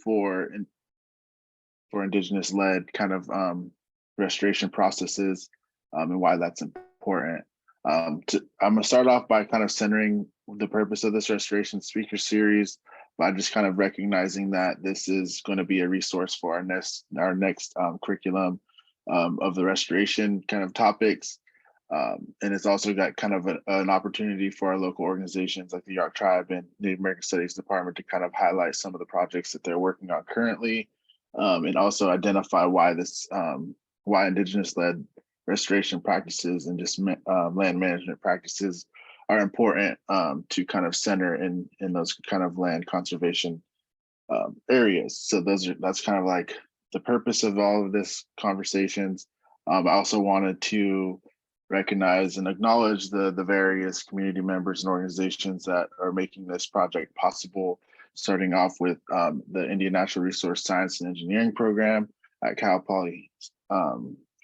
for Indigenous-led kind of restoration processes, and why that's important. I'm going to start off by kind of centering the purpose of this restoration speaker series by just kind of recognizing that this is going to be a resource for our next curriculum of the restoration kind of topics. And it's also got kind of an opportunity for our local organizations like the Yurok Tribe and Native American Studies Department to kind of highlight some of the projects that they're working on currently, and also identify why why Indigenous-led restoration practices and just land management practices are important to kind of center in those kind of land conservation areas. So that's kind of like the purpose of all of this conversations. I also wanted to recognize and acknowledge the various community members and organizations that are making this project possible, starting off with the Indian Natural Resource Science and Engineering program at Cal Poly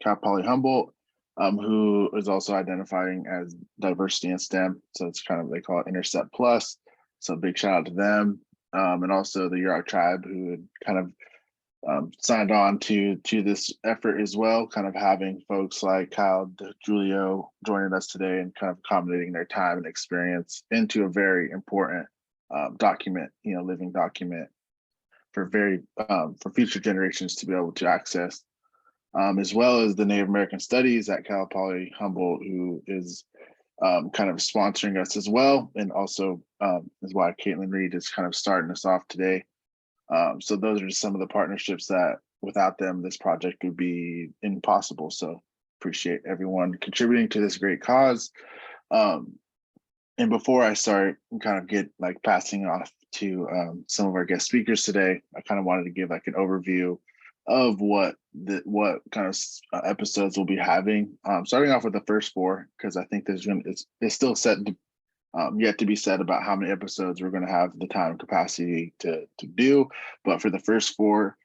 Humboldt, who is also identifying as diversity in STEM. So it's kind of, they call it Intercept Plus. So big shout out to them. And also the Yurok Tribe, who had kind of signed on to this effort as well, kind of having folks like Juilio joining us today and kind of accommodating their time and experience into a very important document, living document for future generations to be able to access, as well as the Native American Studies at Cal Poly Humboldt, who is kind of sponsoring us as well, and also is why Kaitlin Reed is kind of starting us off today. So those are some of the partnerships that without them, this project would be impossible. So appreciate everyone contributing to this great cause. And before I start and kind of get like passing off to some of our guest speakers today, I kind of wanted to give like an overview of what kind of episodes we'll be having. Starting off with the first four, because I think it's still set to yet to be said about how many episodes we're going to have the time capacity to do. But for the first four,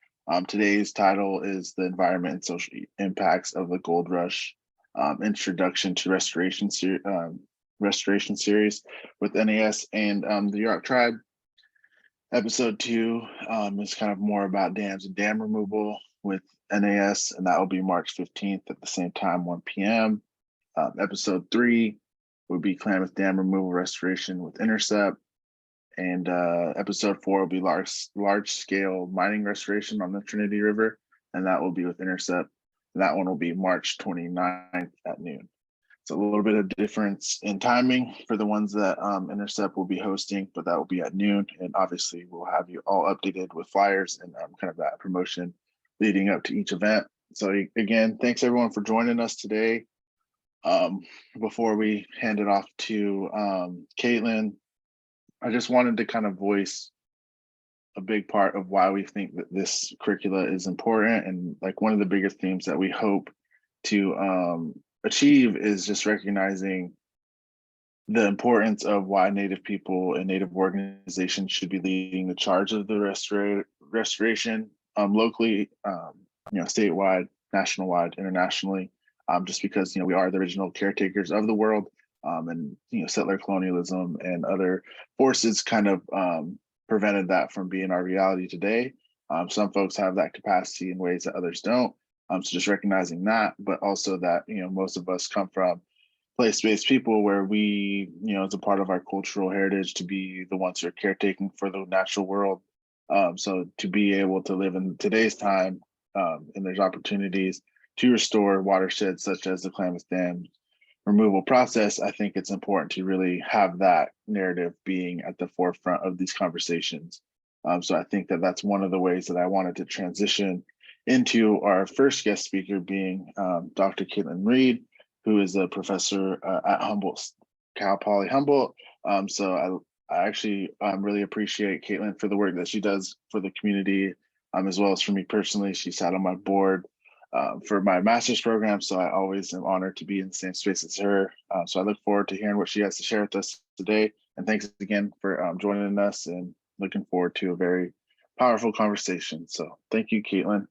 today's title is The Environment and Social Impacts of the Gold Rush, Introduction to Restoration Series with NAS and the Yurok Tribe. Episode 2 is kind of more about dams and dam removal with NAS, and that will be March 15th at the same time, 1 p.m. Episode 3 would be Klamath Dam Removal Restoration with Intercept. And episode 4 will be large scale mining restoration on the Trinity River, and that will be with Intercept. That one will be March 29th at noon. It's a little bit of difference in timing for the ones that Intercept will be hosting, but that will be at noon. And obviously we'll have you all updated with flyers and kind of that promotion leading up to each event. So again, thanks everyone for joining us today. Before we hand it off to Kaitlin, I just wanted to kind of voice a big part of why we think that this curricula is important. And like one of the biggest themes that we hope to achieve is just recognizing the importance of why Native people and Native organizations should be leading the charge of the restoration locally, statewide, national-wide, internationally, just because, we are the original caretakers of the world, and, settler colonialism and other forces kind of prevented that from being our reality today. Some folks have that capacity in ways that others don't. So just recognizing that, but also that, most of us come from place-based people where we, it's a part of our cultural heritage to be the ones who are caretaking for the natural world. So to be able to live in today's time, and there's opportunities to restore watersheds such as the Klamath Dam removal process, I think it's important to really have that narrative being at the forefront of these conversations. So I think that that's one of the ways that I wanted to transition into our first guest speaker being Dr. Kaitlin Reed, who is a professor at Cal Poly Humboldt. So I actually really appreciate Kaitlin for the work that she does for the community, as well as for me personally. She sat on my board for my master's program, so I always am honored to be in the same space as her. So I look forward to hearing what she has to share with us today. And thanks again for joining us, and looking forward to a very powerful conversation. So thank you, Kaitlin.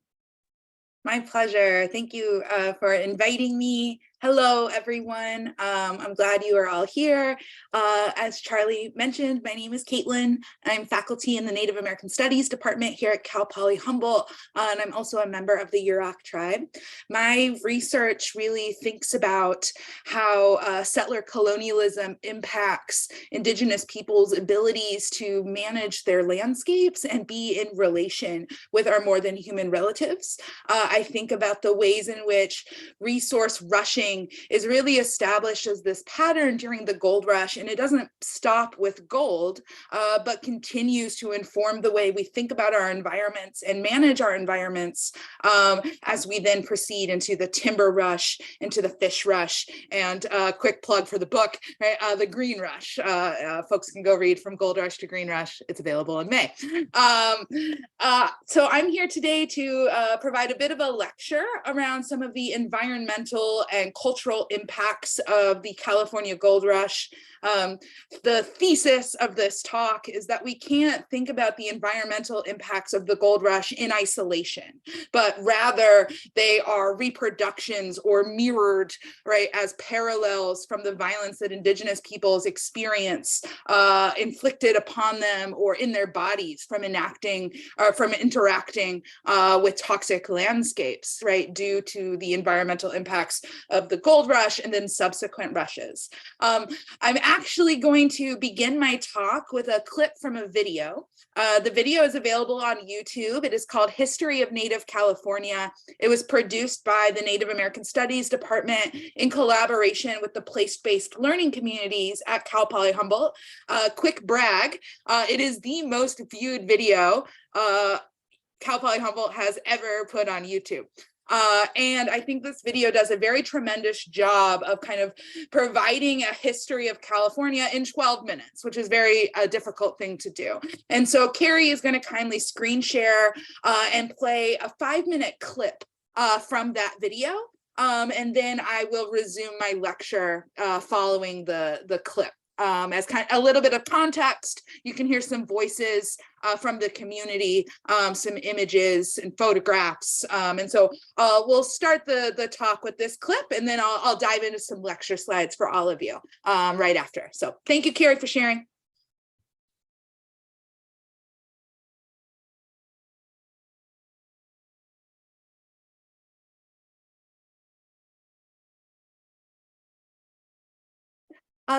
My pleasure. Thank you for inviting me. Hello, everyone. I'm glad you are all here. As Charlie mentioned, my name is Kaitlin. I'm faculty in the Native American Studies department here at Cal Poly Humboldt, and I'm also a member of the Yurok tribe. My research really thinks about how settler colonialism impacts Indigenous peoples' abilities to manage their landscapes and be in relation with our more than human relatives. I think about the ways in which resource rushing is really established as this pattern during the gold rush, and it doesn't stop with gold, but continues to inform the way we think about our environments and manage our environments as we then proceed into the timber rush, into the fish rush, and quick plug for the book, right? The green rush. Folks can go read From Gold Rush to Green Rush. It's available in May. So I'm here today to provide a bit of a lecture around some of the environmental and cultural impacts of the California Gold Rush. The thesis of this talk is that we can't think about the environmental impacts of the gold rush in isolation, but rather they are reproductions or mirrored, right, as parallels from the violence that Indigenous peoples experience inflicted upon them or in their bodies from enacting or from interacting with toxic landscapes, right, due to the environmental impacts of the gold rush and then subsequent rushes. I'm actually going to begin my talk with a clip from a video. The video is available on YouTube. It is called History of Native California. It was produced by the Native American Studies Department in collaboration with the place-based learning communities at Cal Poly Humboldt. Quick brag, it is the most viewed video Cal Poly Humboldt has ever put on YouTube. And I think this video does a very tremendous job of kind of providing a history of California in 12 minutes, which is very difficult thing to do. And so Carrie is going to kindly screen share and play a 5-minute clip from that video. And then I will resume my lecture following the clip. As kind of a little bit of context, you can hear some voices from the community, some images and photographs. And so we'll start the talk with this clip, and then I'll dive into some lecture slides for all of you right after. So thank you, Carrie, for sharing.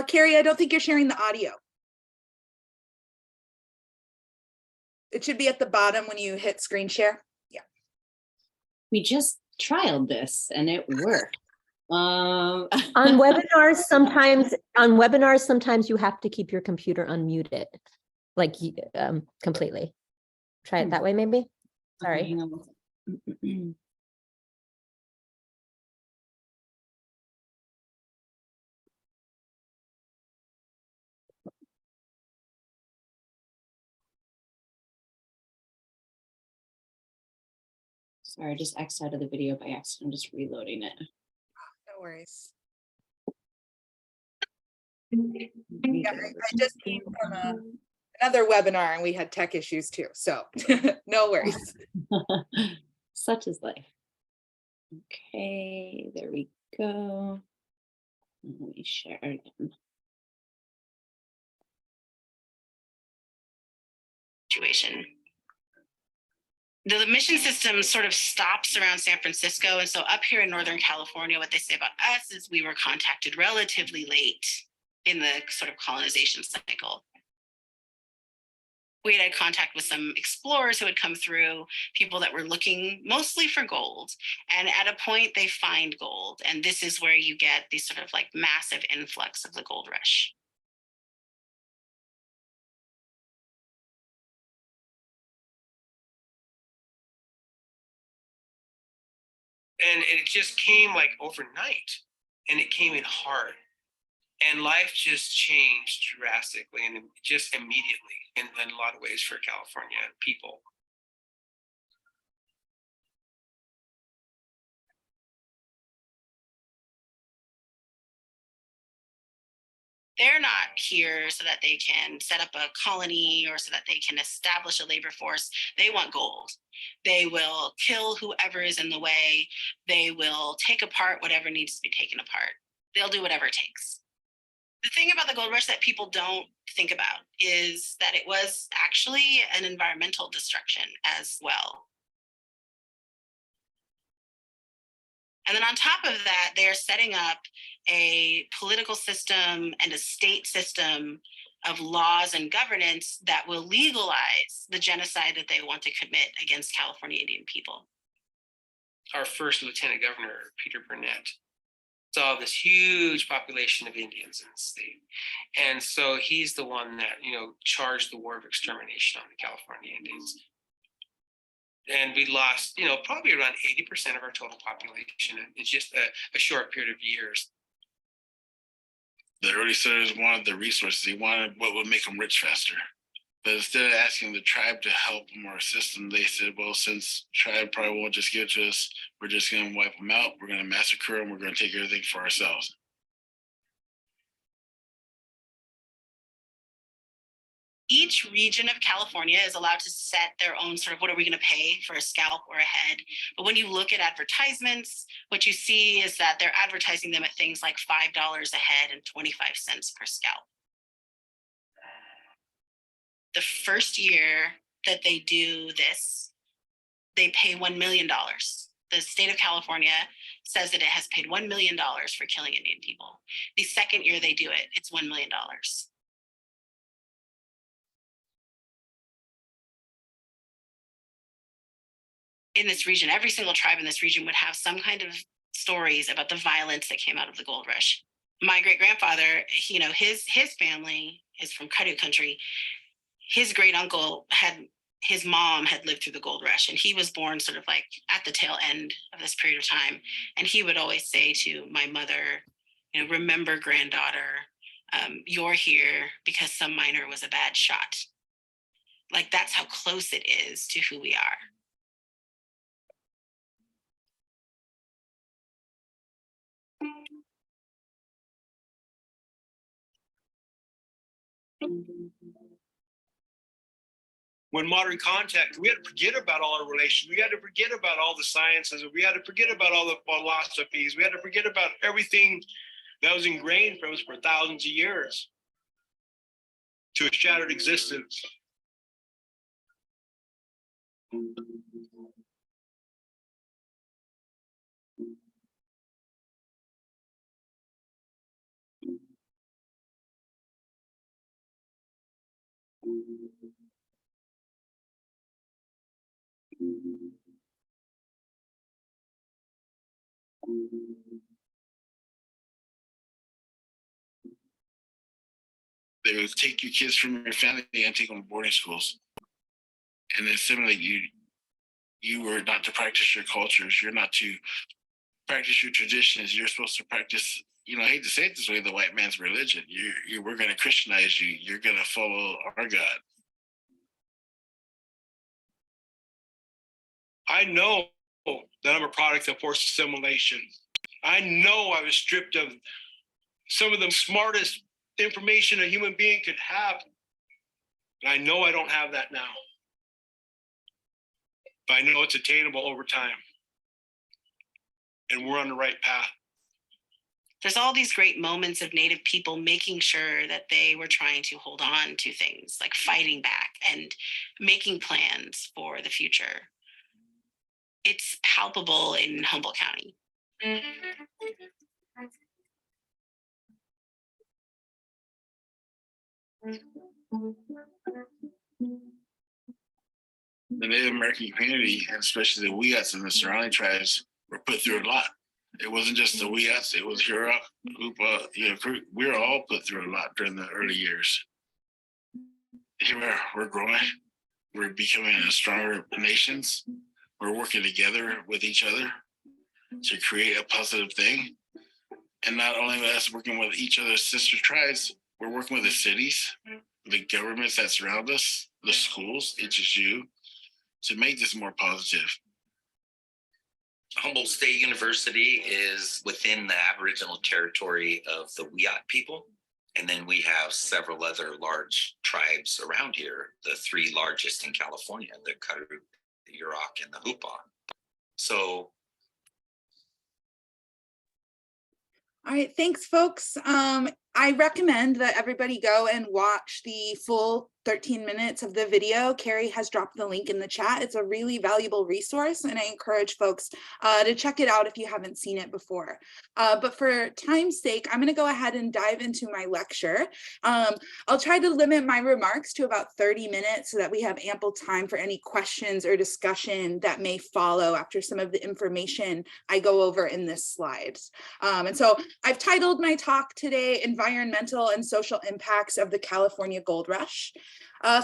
Carrie, I don't think you're sharing the audio. It should be at the bottom when you hit screen share. Yeah. We just trialed this and it worked. On webinars, sometimes you have to keep your computer unmuted, like completely. Try it that way, maybe. Sorry. Okay, sorry, I just X'd out of the video by accident. I'm just reloading it. No worries. Yeah, I just came from another webinar and we had tech issues too, so no worries. Such is life. Okay, there we go. Let me share again. Situation. The mission system sort of stops around San Francisco. And so up here in Northern California, what they say about us is we were contacted relatively late in the sort of colonization cycle. We had contact with some explorers who had come through, people that were looking mostly for gold. And at a point they find gold. And this is where you get these sort of like massive influx of the gold rush. And it just came like overnight, and it came in hard, and life just changed drastically and just immediately in a lot of ways for California people. They're not here so that they can set up a colony or so that they can establish a labor force. They want gold. They will kill whoever is in the way. They will take apart whatever needs to be taken apart. They'll do whatever it takes. The thing about the gold rush that people don't think about is that it was actually an environmental destruction as well. And then on top of that, they're setting up a political system and a state system of laws and governance that will legalize the genocide that they want to commit against California Indian people. Our first Lieutenant Governor, Peter Burnett, saw this huge population of Indians in the state. And so he's the one that, charged the war of extermination on the California Indians. And we lost, probably around 80% of our total population in just a short period of years. The early settlers wanted the resources. They wanted what would make them rich faster. But instead of asking the tribe to help them or assist them, they said, well, since tribe probably won't just give it to us, we're just going to wipe them out. We're going to massacre them. We're going to take everything for ourselves. Each region of California is allowed to set their own sort of, what are we going to pay for a scalp or a head? But when you look at advertisements, what you see is that they're advertising them at things like $5 a head and 25 cents per scalp. The first year that they do this, they pay $1 million. The state of California says that it has paid $1 million for killing Indian people. The second year they do it, it's $1 million. In this region, every single tribe in this region would have some kind of stories about the violence that came out of the gold rush. My great grandfather, his family is from Kaitlin country. His great uncle his mom had lived through the gold rush, and he was born sort of like at the tail end of this period of time. And he would always say to my mother, remember, granddaughter, you're here because some miner was a bad shot. Like, that's how close it is to who we are. When modern contact, we had to forget about all our relations. We had to forget about all the sciences. We had to forget about all the philosophies. We had to forget about everything that was ingrained from us for thousands of years to a shattered existence. They would take your kids from your family and take them to boarding schools. And then similarly, you were not to practice your cultures. You're not to practice your traditions. You're supposed to practice, I hate to say it this way, the white man's religion. We're going to Christianize you. You're going to follow our God. I know that I'm a product of forced assimilation. I know I was stripped of some of the smartest information a human being could have. And I know I don't have that now. But I know it's attainable over time. And we're on the right path. There's all these great moments of Native people making sure that they were trying to hold on to things, like fighting back and making plans for the future. It's palpable in Humboldt County. The Native American community, and especially the Weats and the surrounding tribes, were put through a lot. It wasn't just the Weats, it was Hura, Upa, we were all put through a lot during the early years. Here we're growing, we're becoming a stronger nations. We're working together with each other to create a positive thing. And not only us working with each other's sister tribes, we're working with the cities, the governments that surround us, the schools, HSU, to make this more positive. Humboldt State University is within the Aboriginal territory of the Wiyot people. And then we have several other large tribes around here, the three largest in California, the Karuk, the Yurok, and the Hoopa. So. All right, thanks, folks. I recommend that everybody go and watch the full 13 minutes of the video. Carrie has dropped the link in the chat. It's a really valuable resource, and I encourage folks to check it out if you haven't seen it before. But for time's sake, I'm going to go ahead and dive into my lecture. I'll try to limit my remarks to about 30 minutes so that we have ample time for any questions or discussion that may follow after some of the information I go over in this slides. And so I've titled my talk today, Environmental and Social Impacts of the California Gold Rush.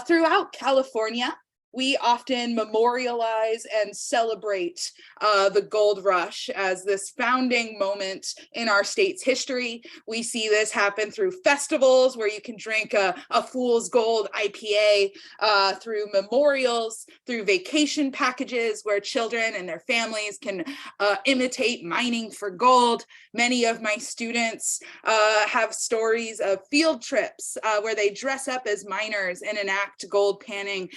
Throughout California, we often memorialize and celebrate the gold rush as this founding moment in our state's history. We see this happen through festivals where you can drink a Fool's Gold IPA, through memorials, through vacation packages where children and their families can imitate mining for gold. Many of my students have stories of field trips where they dress up as miners and enact gold panning,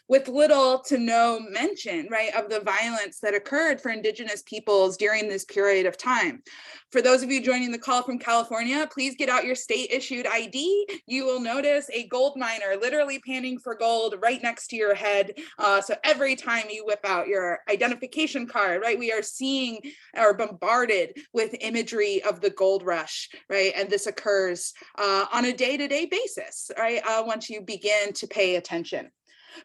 with little to no mention, right, of the violence that occurred for Indigenous peoples during this period of time. For those of you joining the call from California, please get out your state-issued ID. You will notice a gold miner literally panning for gold right next to your head. So every time you whip out your identification card, right, we are seeing or bombarded with imagery of the gold rush, right? And this occurs on a day-to-day basis, right, once you begin to pay attention.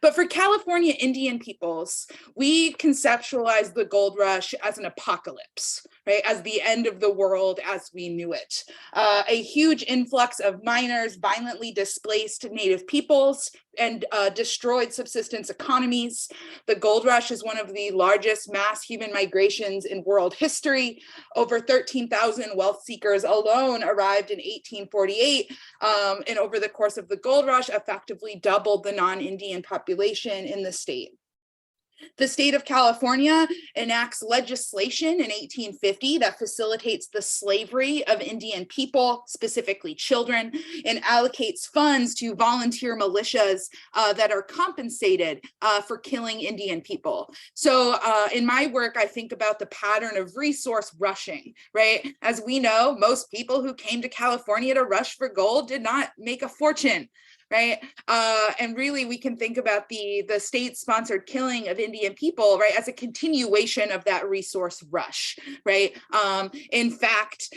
But for California Indian peoples, we conceptualize the gold rush as an apocalypse, right? As the end of the world as we knew it. A huge influx of miners violently displaced native peoples and destroyed subsistence economies. The gold rush is one of the largest mass human migrations in world history. Over 13,000 wealth seekers alone arrived in 1848, and over the course of the gold rush effectively doubled the non-Indian population in the state. The state of California enacts legislation in 1850 that facilitates the slavery of Indian people, specifically children, and allocates funds to volunteer militias that are compensated for killing Indian people. So in my work, I think about the pattern of resource rushing, right? As we know, most people who came to California to rush for gold did not make a fortune, right? And really, we can think about the state-sponsored killing of Indian people, right, as a continuation of that resource rush, right? In fact,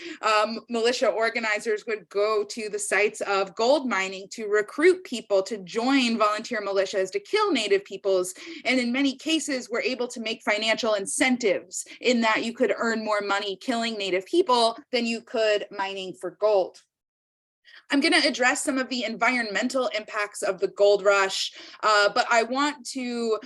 militia organizers would go to the sites of gold mining to recruit people to join volunteer militias to kill Native peoples, and in many cases were able to make financial incentives in that you could earn more money killing Native people than you could mining for gold. I'm going to address some of the environmental impacts of the gold rush, but I want to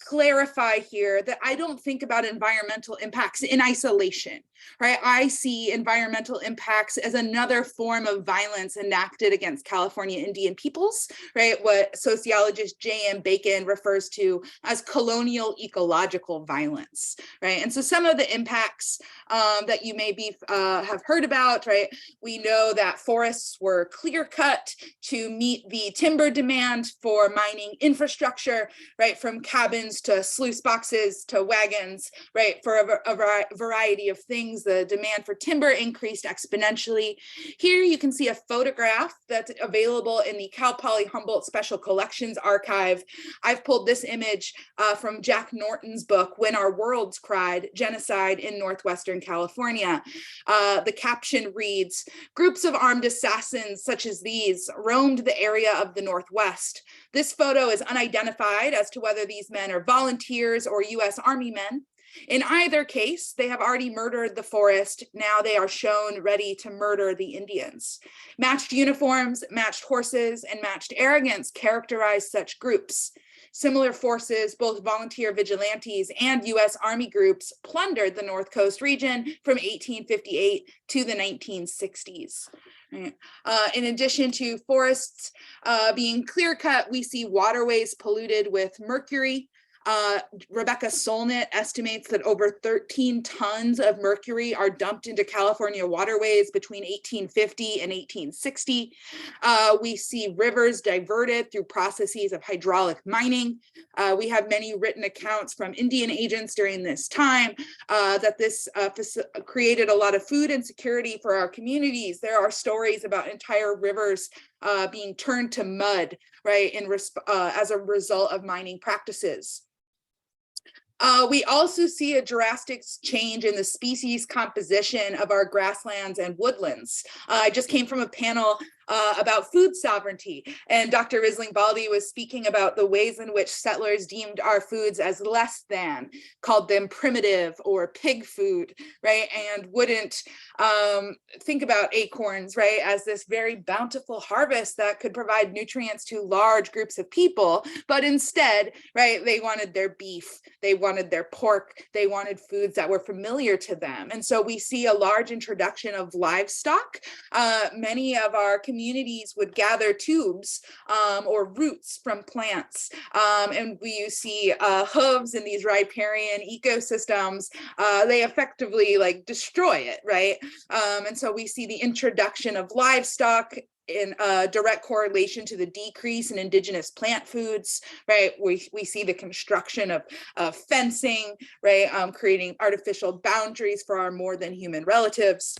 clarify here that I don't think about environmental impacts in isolation, right? I see environmental impacts as another form of violence enacted against California Indian peoples, right? What sociologist J.M. Bacon refers to as colonial ecological violence, right? And so some of the impacts that you maybe have heard about, right? We know that forests were clear cut to meet the timber demand for mining infrastructure, right? From cabins to sluice boxes to wagons, right? For a variety of things, the demand for timber increased exponentially. Here you can see a photograph that's available in the Cal Poly Humboldt Special Collections Archive. I've pulled this image from Jack Norton's book, When Our Worlds Cried, Genocide in Northwestern California. The caption reads, "Groups of armed assassins such as these roamed the area of the Northwest. This photo is unidentified as to whether these men are volunteers or U.S. Army men. In either case, they have already murdered the forest. Now they are shown ready to murder the Indians. Matched uniforms, matched horses, and matched arrogance characterize such groups. Similar forces, both volunteer vigilantes and U.S. Army groups, plundered the North Coast region from 1858 to the 1960s. In addition to forests being clear cut, we see waterways polluted with mercury. Rebecca Solnit estimates that over 13 tons of mercury are dumped into California waterways between 1850 and 1860. We see rivers diverted through processes of hydraulic mining. We have many written accounts from Indian agents during this time that this created a lot of food insecurity for our communities. There are stories about entire rivers being turned to mud, right, as a result of mining practices. We also see a drastic change in the species composition of our grasslands and woodlands. I just came from a panel about food sovereignty, and Dr. Risling-Baldi was speaking about the ways in which settlers deemed our foods as less than, called them primitive or pig food, right, and wouldn't think about acorns, right, as this very bountiful harvest that could provide nutrients to large groups of people, but instead, right, they wanted their beef, they wanted their pork, they wanted foods that were familiar to them. And so we see a large introduction of livestock. Many of our communities would gather tubes or roots from plants. And we see hooves in these riparian ecosystems. They effectively like destroy it, right? And so we see the introduction of livestock in direct correlation to the decrease in indigenous plant foods, right? We see the construction of fencing, right? Creating artificial boundaries for our more than human relatives.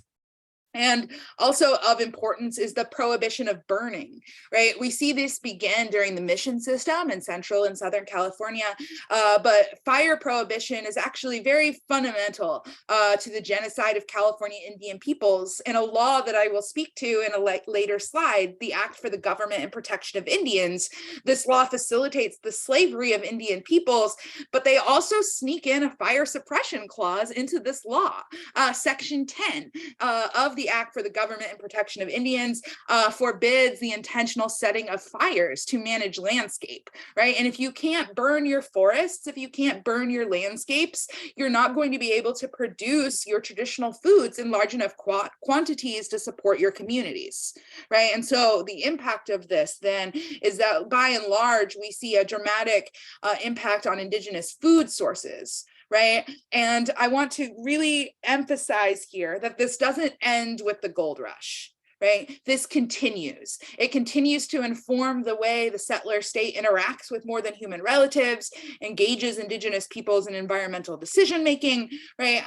And also of importance is the prohibition of burning, right? We see this begin during the mission system in Central and Southern California, but fire prohibition is actually very fundamental to the genocide of California Indian peoples. In a law that I will speak to in a later slide, the Act for the Government and Protection of Indians, this law facilitates the slavery of Indian peoples, but they also sneak in a fire suppression clause into this law. Section 10 of the Act for the Government and Protection of Indians forbids the intentional setting of fires to manage landscape, right? And if you can't burn your forests, if you can't burn your landscapes, you're not going to be able to produce your traditional foods in large enough quantities to support your communities, right? And so the impact of this then is that by and large, we see a dramatic impact on indigenous food sources, right? And I want to really emphasize here that this doesn't end with the gold rush, right? This continues. It continues to inform the way the settler state interacts with more than human relatives, engages indigenous peoples in environmental decision-making, right?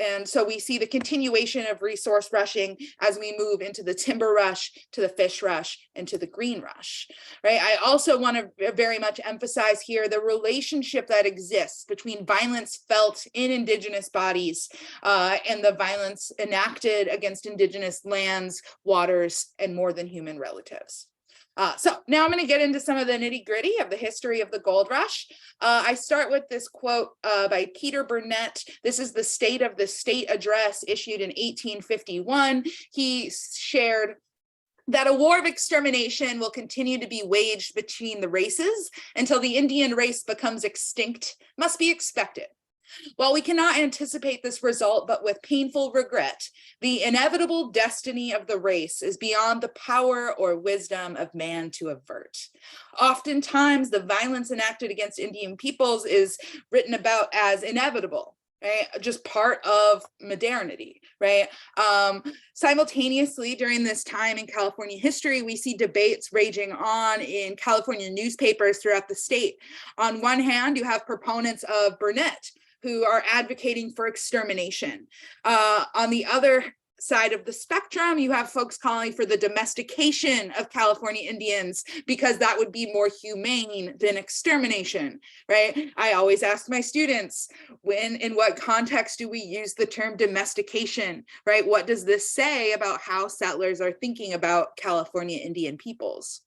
And so we see the continuation of resource rushing as we move into the timber rush, to the fish rush, and to the green rush, right? I also want to very much emphasize here the relationship that exists between violence felt in indigenous bodies and the violence enacted against indigenous lands, waters, and more than human relatives. So now I'm going to get into some of the nitty gritty of the history of the gold rush. I start with this quote by Peter Burnett. This is the State of the State address issued in 1851. He shared that a war of extermination will continue to be waged between the races until the Indian race becomes extinct, must be expected. While we cannot anticipate this result, but with painful regret, the inevitable destiny of the race is beyond the power or wisdom of man to avert. Oftentimes, the violence enacted against Indian peoples is written about as inevitable, right? Just part of modernity, right? Simultaneously, during this time in California history, we see debates raging on in California newspapers throughout the state. On one hand, you have proponents of Burnett, who are advocating for extermination. On the other side of the spectrum, you have folks calling for the domestication of California Indians because that would be more humane than extermination, right? I always ask my students, in what context do we use the term domestication, right? What does this say about how settlers are thinking about California Indian peoples?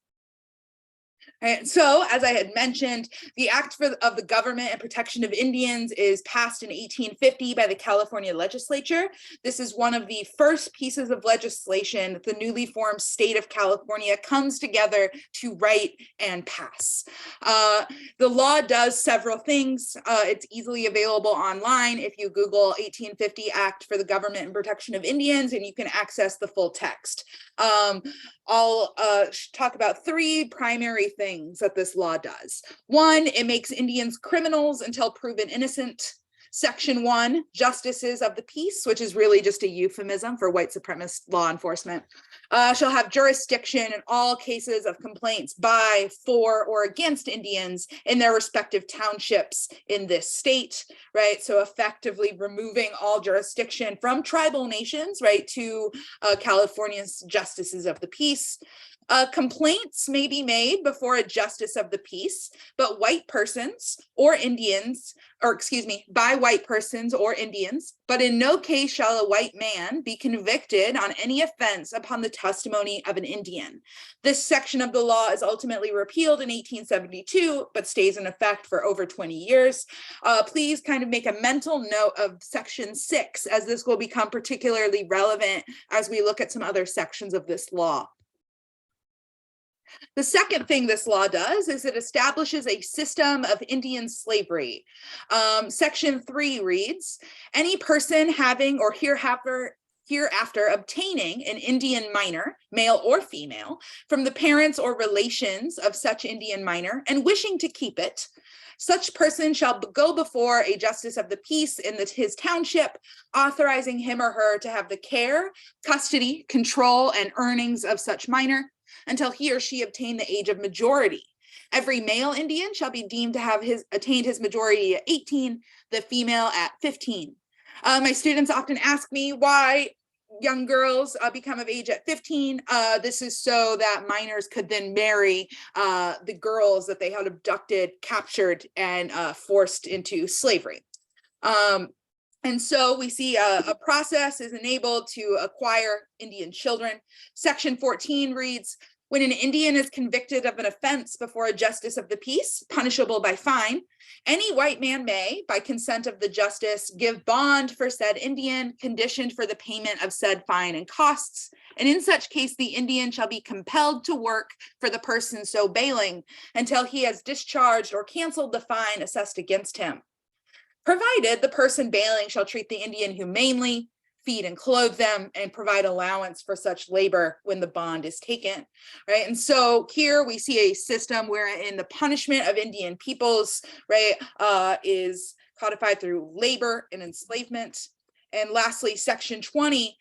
And so, as I had mentioned, the Act of the Government and Protection of Indians is passed in 1850 by the California legislature. This is one of the first pieces of legislation that the newly formed state of California comes together to write and pass. The law does several things. It's easily available online if you Google 1850 Act for the Government and Protection of Indians, and you can access the full text. I'll talk about three primary things things that this law does. One, it makes Indians criminals until proven innocent. Section 1, justices of the peace, which is really just a euphemism for white supremacist law enforcement, shall have jurisdiction in all cases of complaints by, for, or against Indians in their respective townships in this state, right? So effectively removing all jurisdiction from tribal nations, right, to California's justices of the peace. Complaints may be made before a justice of the peace, but white persons or Indians, or excuse me, by white persons or Indians, but in no case shall a white man be convicted on any offense upon the testimony of an Indian. This section of the law is ultimately repealed in 1872, but stays in effect for over 20 years. Please kind of make a mental note of section 6, as this will become particularly relevant as we look at some other sections of this law. The second thing this law does is it establishes a system of Indian slavery. Section 3 reads, any person having or hereafter obtaining an Indian minor, male or female, from the parents or relations of such Indian minor and wishing to keep it, such person shall go before a justice of the peace in his township, authorizing him or her to have the care, custody, control, and earnings of such minor until he or she obtain the age of majority. Every male Indian shall be deemed to have attained his majority at 18, the female at 15. My students often ask me why young girls become of age at 15. This is so that minors could then marry the girls that they had abducted, captured, and forced into slavery. And so we see a process is enabled to acquire Indian children. Section 14 reads, when an Indian is convicted of an offense before a justice of the peace, punishable by fine, any white man may, by consent of the justice, give bond for said Indian, conditioned for the payment of said fine and costs. And in such case, the Indian shall be compelled to work for the person so bailing until he has discharged or canceled the fine assessed against him, provided the person bailing shall treat the Indian humanely, feed and clothe them, and provide allowance for such labor when the bond is taken, right? And so here we see a system wherein the punishment of Indian peoples, right, is codified through labor and enslavement. And lastly, section 20,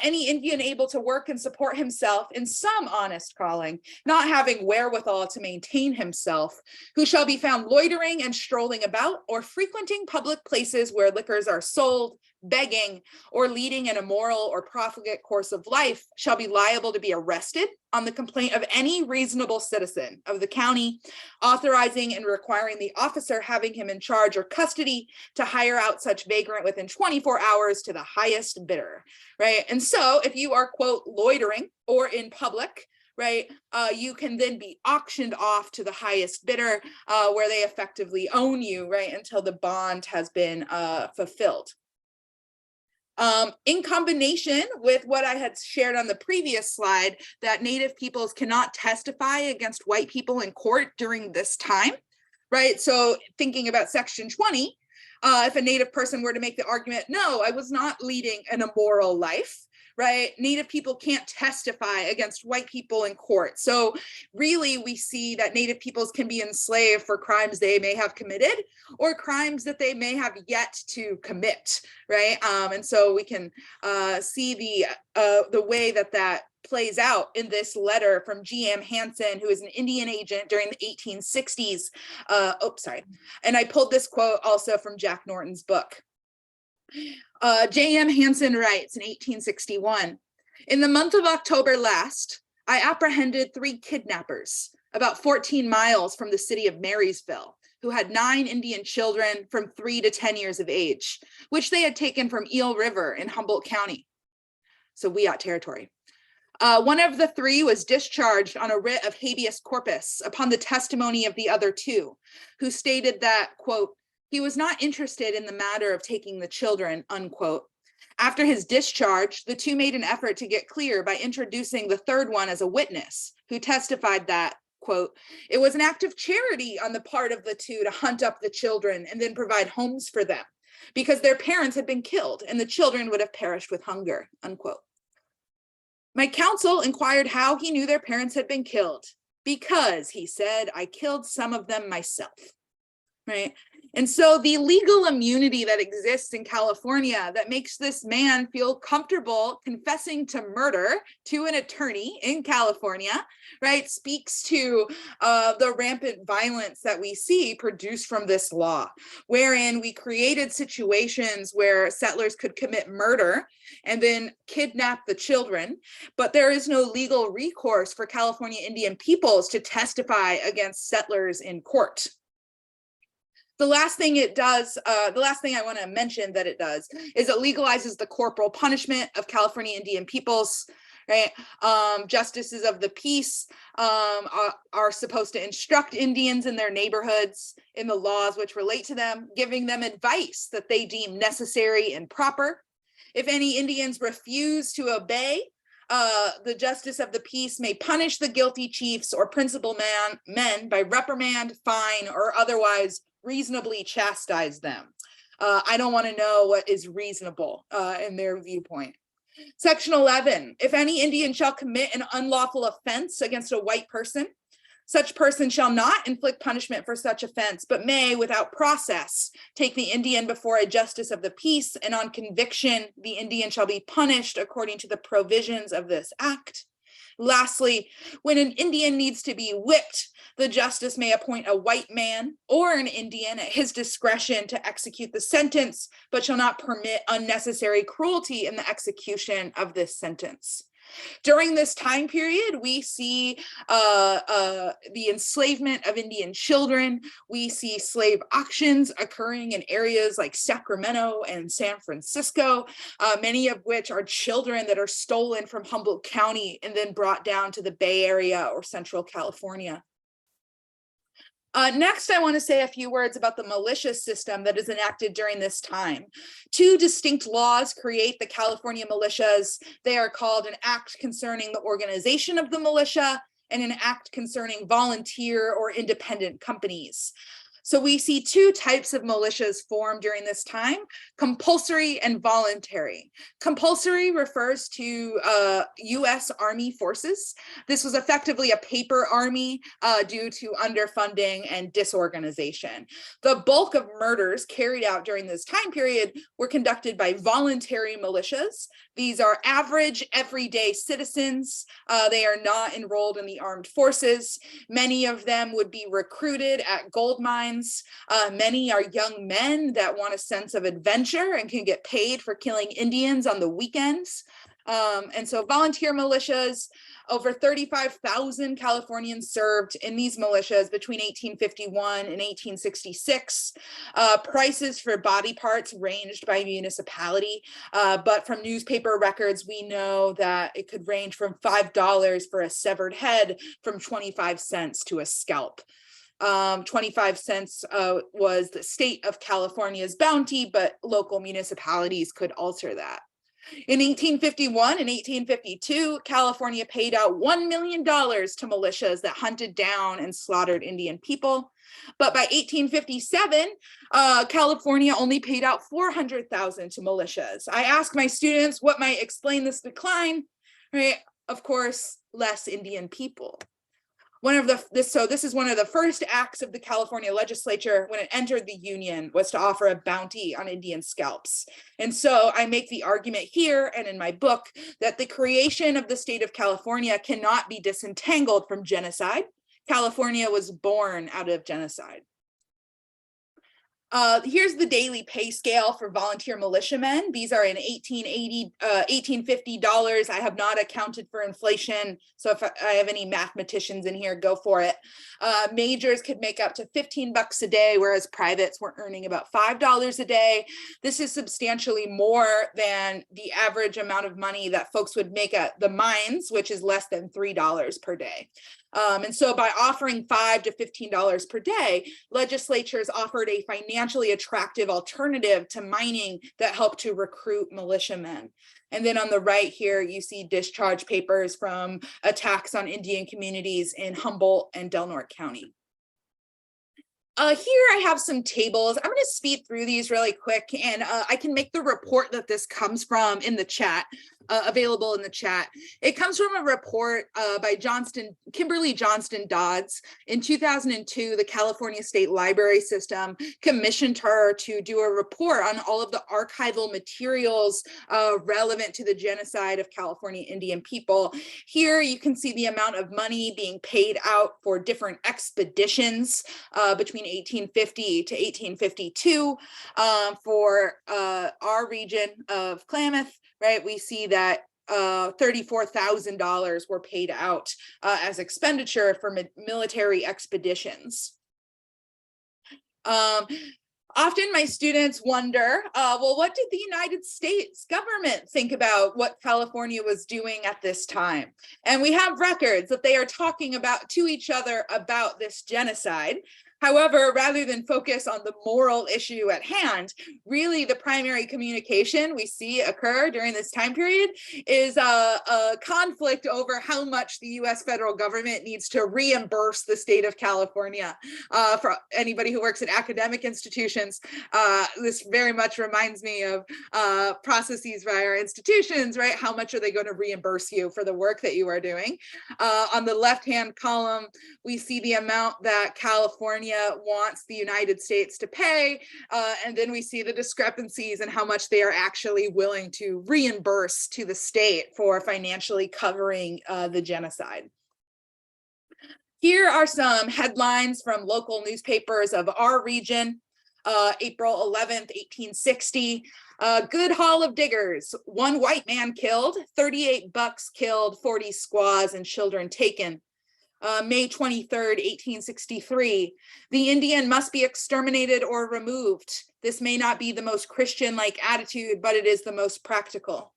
any Indian able to work and support himself in some honest calling, not having wherewithal to maintain himself, who shall be found loitering and strolling about or frequenting public places where liquors are sold, begging, or leading an immoral or profligate course of life, shall be liable to be arrested on the complaint of any reasonable citizen of the county, authorizing and requiring the officer having him in charge or custody to hire out such vagrant within 24 hours to the highest bidder, right? And so if you are, quote, loitering or in public, right, you can then be auctioned off to the highest bidder where they effectively own you, right, until the bond has been fulfilled. In combination with what I had shared on the previous slide, that Native peoples cannot testify against white people in court during this time, right? So thinking about section 20, if a Native person were to make the argument, no, I was not leading an immoral life, right? Native people can't testify against white people in court. So really we see that Native peoples can be enslaved for crimes they may have committed or crimes that they may have yet to commit, right? And so we can see the way that plays out in this letter from G.M. Hansen, who is an Indian agent during the 1860s. And I pulled this quote also from Jack Norton's book. J.M. Hansen writes in 1861, in the month of October last, I apprehended 3 kidnappers about 14 miles from the city of Marysville, who had 9 Indian children from 3 to 10 years of age, which they had taken from Eel River in Humboldt County, so Wiyot territory. One of the 3 was discharged on a writ of habeas corpus upon the testimony of the other 2, who stated that, quote, he was not interested in the matter of taking the children, unquote. After his discharge, the 2 made an effort to get clear by introducing the 3rd one as a witness, who testified that, quote, it was an act of charity on the part of the 2 to hunt up the children and then provide homes for them, because their parents had been killed and the children would have perished with hunger, unquote. My counsel inquired how he knew their parents had been killed. because he said, I killed some of them myself. Right. And so the legal immunity that exists in California that makes this man feel comfortable confessing to murder to an attorney in California, right, speaks to the rampant violence that we see produced from this law, wherein we created situations where settlers could commit murder and then kidnap the children, but there is no legal recourse for California Indian peoples to testify against settlers in court. The last thing it does, the last thing I want to mention that it does is it legalizes the corporal punishment of California Indian peoples, right? Justices of the peace are supposed to instruct Indians in their neighborhoods in the laws which relate to them, giving them advice that they deem necessary and proper. If any Indians refuse to obey, the justice of the peace may punish the guilty chiefs or principal men by reprimand, fine, or otherwise reasonably chastise them. I don't want to know what is reasonable in their viewpoint. Section 11, if any Indian shall commit an unlawful offense against a white person, such person shall not inflict punishment for such offense, but may, without process, take the Indian before a justice of the peace, and on conviction, the Indian shall be punished according to the provisions of this act. Lastly, when an Indian needs to be whipped, the justice may appoint a white man or an Indian at his discretion to execute the sentence, but shall not permit unnecessary cruelty in the execution of this sentence. During this time period, we see the enslavement of Indian children. We see slave auctions occurring in areas like Sacramento and San Francisco, many of which are children that are stolen from Humboldt County and then brought down to the Bay Area or Central California. Next, I want to say a few words about the militia system that is enacted during this time. Two distinct laws create the California militias. They are called an act concerning the organization of the militia and an act concerning volunteer or independent companies. So we see two types of militias formed during this time, compulsory and voluntary. Compulsory refers to US Army forces. This was effectively a paper army due to underfunding and disorganization. The bulk of murders carried out during this time period were conducted by voluntary militias. These are average, everyday citizens. They are not enrolled in the armed forces. Many of them would be recruited at gold mines. Many are young men that want a sense of adventure and can get paid for killing Indians on the weekends. And so volunteer militias, over 35,000 Californians served in these militias between 1851 and 1866. Prices for body parts ranged by municipality, but from newspaper records, we know that it could range from $5 for a severed head, from 25 cents to a scalp. 25 cents was the state of California's bounty, but local municipalities could alter that. In 1851 and 1852, California paid out $1 million to militias that hunted down and slaughtered Indian people. But by 1857, California only paid out $400,000 to militias. I asked my students what might explain this decline, right? Of course, less Indian people. This is one of the first acts of the California legislature when it entered the union, was to offer a bounty on Indian scalps. And so I make the argument here and in my book that the creation of the state of California cannot be disentangled from genocide. California was born out of genocide. Here's the daily pay scale for volunteer militiamen. These are in $1850. I have not accounted for inflation, so if I have any mathematicians in here, go for it. Majors could make up to $15 a day, whereas privates were earning about $5 a day. This is substantially more than the average amount of money that folks would make at the mines, which is less than $3 per day. And so by offering $5 to $15 per day, legislatures offered a financially attractive alternative to mining that helped to recruit militiamen. And then on the right here, you see discharge papers from attacks on Indian communities in Humboldt and Del Norte County. Here I have some tables. I'm going to speed through these really quick, and I can make the report that this comes from in the chat. available in the chat. It comes from a report by Kimberly Johnston Dodds. In 2002, the California State Library System commissioned her to do a report on all of the archival materials relevant to the genocide of California Indian people. Here you can see the amount of money being paid out for different expeditions between 1850 to 1852 for our region of Klamath, right? We see that $34,000 were paid out as expenditure for military expeditions. Often my students wonder, well, what did the United States government think about what California was doing at this time? And we have records that they are talking about to each other about this genocide. However, rather than focus on the moral issue at hand, really the primary communication we see occur during this time period is a conflict over how much the US federal government needs to reimburse the state of California. For anybody who works at academic institutions, this very much reminds me of processes by our institutions, right? How much are they going to reimburse you for the work that you are doing? On the left-hand column, we see the amount that California wants the United States to pay, and then we see the discrepancies in how much they are actually willing to reimburse to the state for financially covering the genocide. Here are some headlines from local newspapers of our region. April 11th, 1860, good haul of diggers, 1 white man killed, 38 bucks killed, 40 squaws and children taken. May 23rd, 1863, the Indian must be exterminated or removed. This may not be the most Christian-like attitude, but it is the most practical.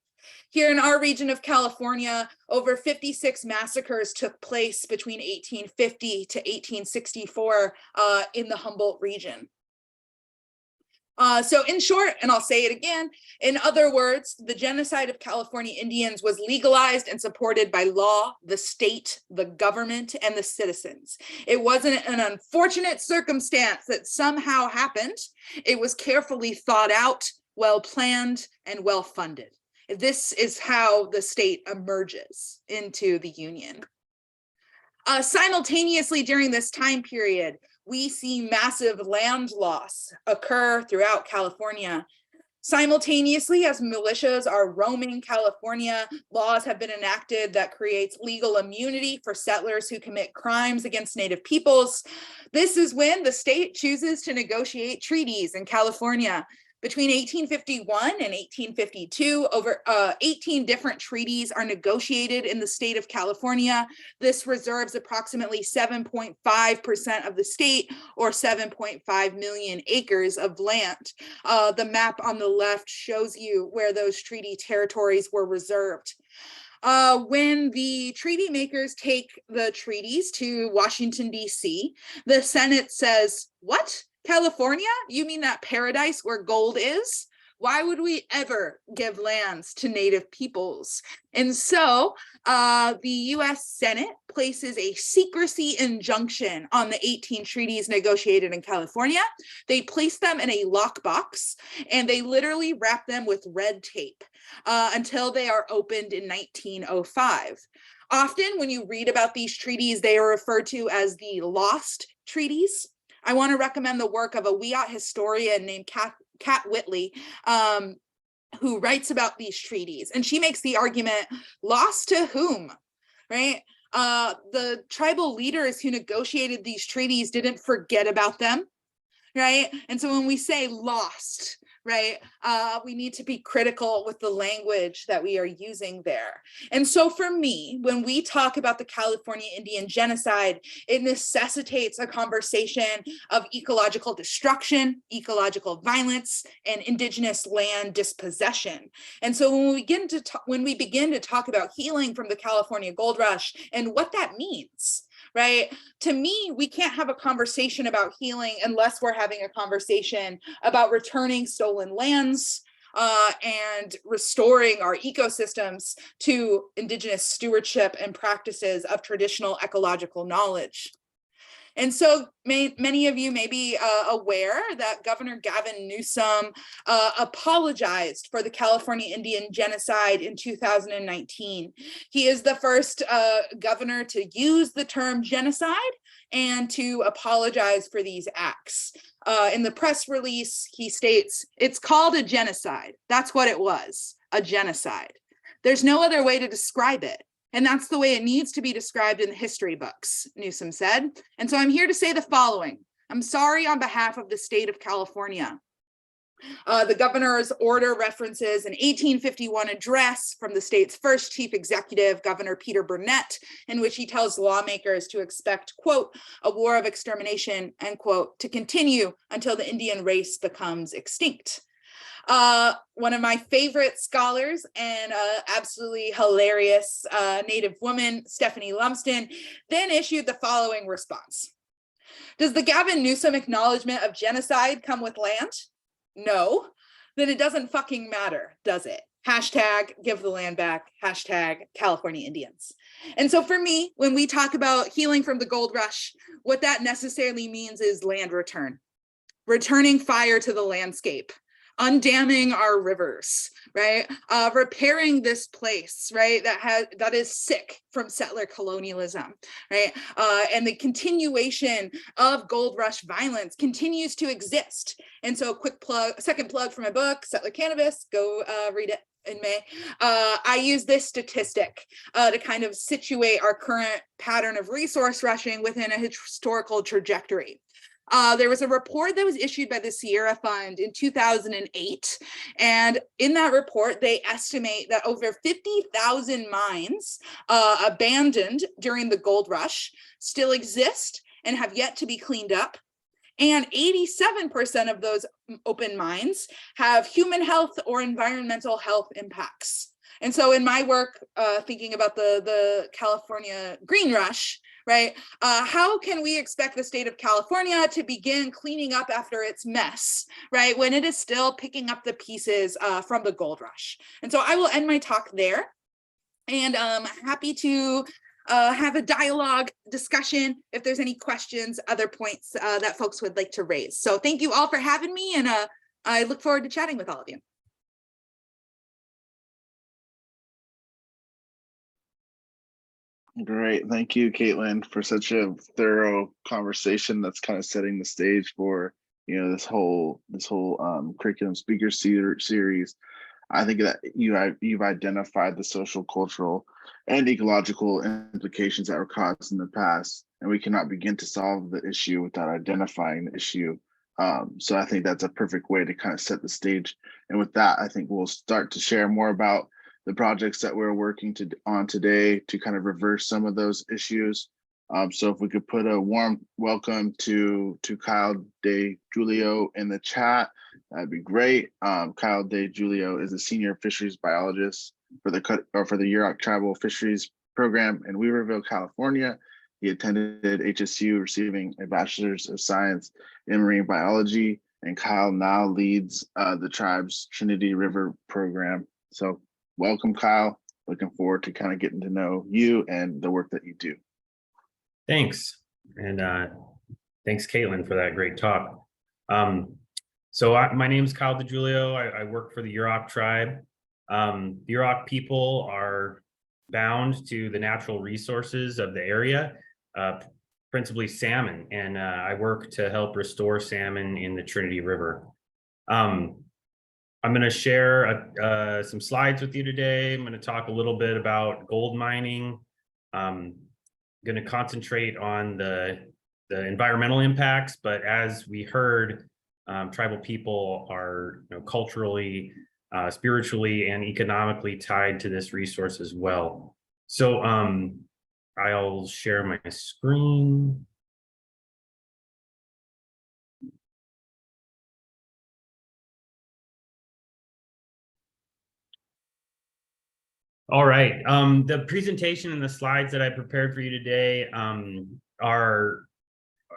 Here in our region of California, over 56 massacres took place between 1850 to 1864 in the Humboldt region. So in short, and I'll say it again, in other words, the genocide of California Indians was legalized and supported by law, the state, the government, and the citizens. It wasn't an unfortunate circumstance that somehow happened. It was carefully thought out, well planned, and well funded. This is how the state emerges into the Union. Simultaneously during this time period, we see massive land loss occur throughout California. Simultaneously, as militias are roaming California, laws have been enacted that creates legal immunity for settlers who commit crimes against Native peoples. This is when the state chooses to negotiate treaties in California. Between 1851 and 1852, over 18 different treaties are negotiated in the state of California. This reserves approximately 7.5% of the state, or 7.5 million acres of land. The map on the left shows you where those treaty territories were reserved. When the treaty makers take the treaties to Washington, D.C., the Senate says, "What? California? You mean that paradise where gold is? Why would we ever give lands to Native peoples?" And so the US Senate places a secrecy injunction on the 18 treaties negotiated in California. They place them in a lockbox, and they literally wrap them with red tape until they are opened in 1905. Often when you read about these treaties, they are referred to as the lost treaties. I want to recommend the work of a Wiyot historian named Kat Whitley, who writes about these treaties. And she makes the argument, lost to whom, right? The tribal leaders who negotiated these treaties didn't forget about them, right? And so when we say lost, right, we need to be critical with the language that we are using there. And so for me, when we talk about the California Indian genocide, it necessitates a conversation of ecological destruction, ecological violence, and indigenous land dispossession. And so when we begin to talk about healing from the California Gold Rush and what that means, right? To me, we can't have a conversation about healing unless we're having a conversation about returning stolen lands and restoring our ecosystems to indigenous stewardship and practices of traditional ecological knowledge. And so many of you may be aware that Governor Gavin Newsom apologized for the California Indian genocide in 2019. He is the first governor to use the term genocide and to apologize for these acts. In the press release, he states, "It's called a genocide. That's what it was, a genocide. There's no other way to describe it. And that's the way it needs to be described in the history books," Newsom said. And so I'm here to say the following. I'm sorry on behalf of the state of California. The governor's order references an 1851 address from the state's first chief executive, Governor Peter Burnett, in which he tells lawmakers to expect, quote, "a war of extermination," end quote, to continue until the Indian race becomes extinct. One of my favorite scholars and absolutely hilarious Native woman, Stephanie Lumsden, then issued the following response. Does the Gavin Newsom acknowledgement of genocide come with land? No. Then it doesn't fucking matter, does it? Hashtag give the land back, hashtag California Indians. And so for me, when we talk about healing from the gold rush, what that necessarily means is land return, returning fire to the landscape, undamming our rivers, right? Repairing this place, right? That is sick from settler colonialism, right? And the continuation of gold rush violence continues to exist. And so quick plug, second plug for my book, Settler Cannabis, go read it in May. I use this statistic to kind of situate our current pattern of resource rushing within a historical trajectory. There was a report that was issued by the Sierra Fund in 2008. And in that report, they estimate that over 50,000 mines abandoned during the gold rush still exist and have yet to be cleaned up. And 87% of those open mines have human health or environmental health impacts. And so in my work, thinking about the California green rush, right? How can we expect the state of California to begin cleaning up after its mess, right? When it is still picking up the pieces from the gold rush. And so I will end my talk there. And I'm happy to have a dialogue discussion if there's any questions, other points that folks would like to raise. So thank you all for having me, and I look forward to chatting with all of you. Great. Thank you, Kaitlin, for such a thorough conversation that's kind of setting the stage for, this whole curriculum speaker series. I think that you've identified the social, cultural, and ecological implications that were caused in the past, and we cannot begin to solve the issue without identifying the issue. So I think that's a perfect way to kind of set the stage. And with that, I think we'll start to share more about the projects that we're working on today to kind of reverse some of those issues. So if we could put a warm welcome to Kyle De Juilio in the chat, that'd be great. Kyle De Juilio is a senior fisheries biologist for the Yurok Tribal Fisheries Program in Weaverville, California. He attended HSU, receiving a bachelor's of science in marine biology, and Kyle now leads the tribe's Trinity River program. So welcome, Kyle. Looking forward to kind of getting to know you and the work that you do. Thanks. And thanks, Kaitlin, for that great talk. My name is Kyle De Juilio. I work for the Yurok tribe. The Yurok people are bound to the natural resources of the area, principally salmon, and I work to help restore salmon in the Trinity River. I'm going to share some slides with you today. I'm going to talk a little bit about gold mining. I'm going to concentrate on the environmental impacts, but as we heard, tribal people are culturally, spiritually, and economically tied to this resource as well. So I'll share my screen. All right. The presentation and the slides that I prepared for you today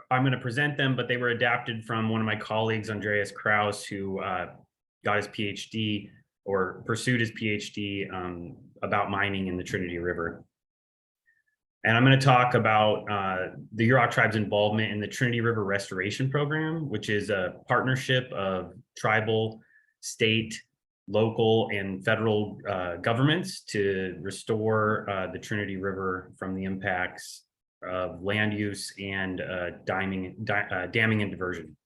I'm going to present them, but they were adapted from one of my colleagues, Andreas Kraus, who got his PhD or pursued his PhD about mining in the Trinity River. And I'm going to talk about the Yurok tribe's involvement in the Trinity River Restoration Program, which is a partnership of tribal, state, local, and federal governments to restore the Trinity River from the impacts of land use and damming and diversion.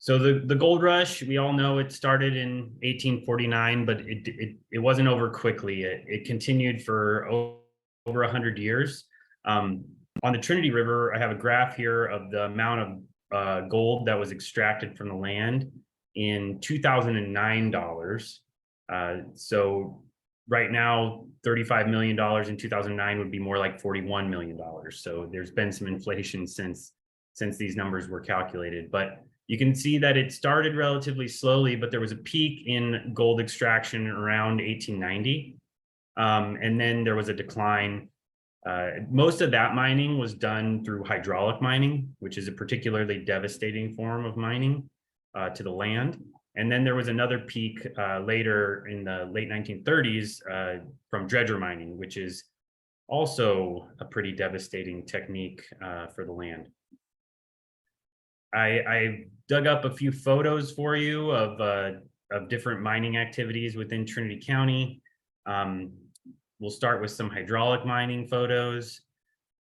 So the gold rush, we all know it started in 1849, but it wasn't over quickly. It continued for over 100 years. On the Trinity River, I have a graph here of the amount of gold that was extracted from the land in 2009 dollars. So right now, $35 million in 2009 would be more like $41 million. So there's been some inflation since these numbers were calculated, but you can see that it started relatively slowly, but there was a peak in gold extraction around 1890. And then there was a decline. Most of that mining was done through hydraulic mining, which is a particularly devastating form of mining to the land. And then there was another peak later in the late 1930s from dredger mining, which is also a pretty devastating technique for the land. I dug up a few photos for you of different mining activities within Trinity County. We'll start with some hydraulic mining photos.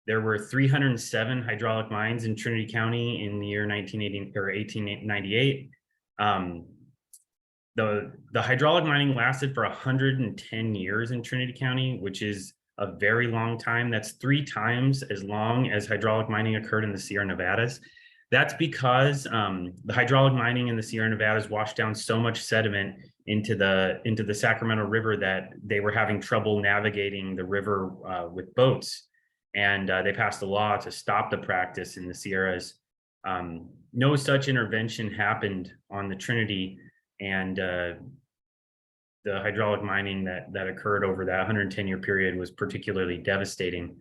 There were 307 hydraulic mines in Trinity County in the year 1898. The hydraulic mining lasted for 110 years in Trinity County, which is a very long time. That's 3 times as long as hydraulic mining occurred in the Sierra Nevadas. That's because the hydraulic mining in the Sierra Nevadas washed down so much sediment into the Sacramento River that they were having trouble navigating the river with boats. And they passed a law to stop the practice in the Sierras. No such intervention happened on the Trinity, and the hydraulic mining that occurred over that 110-year period was particularly devastating.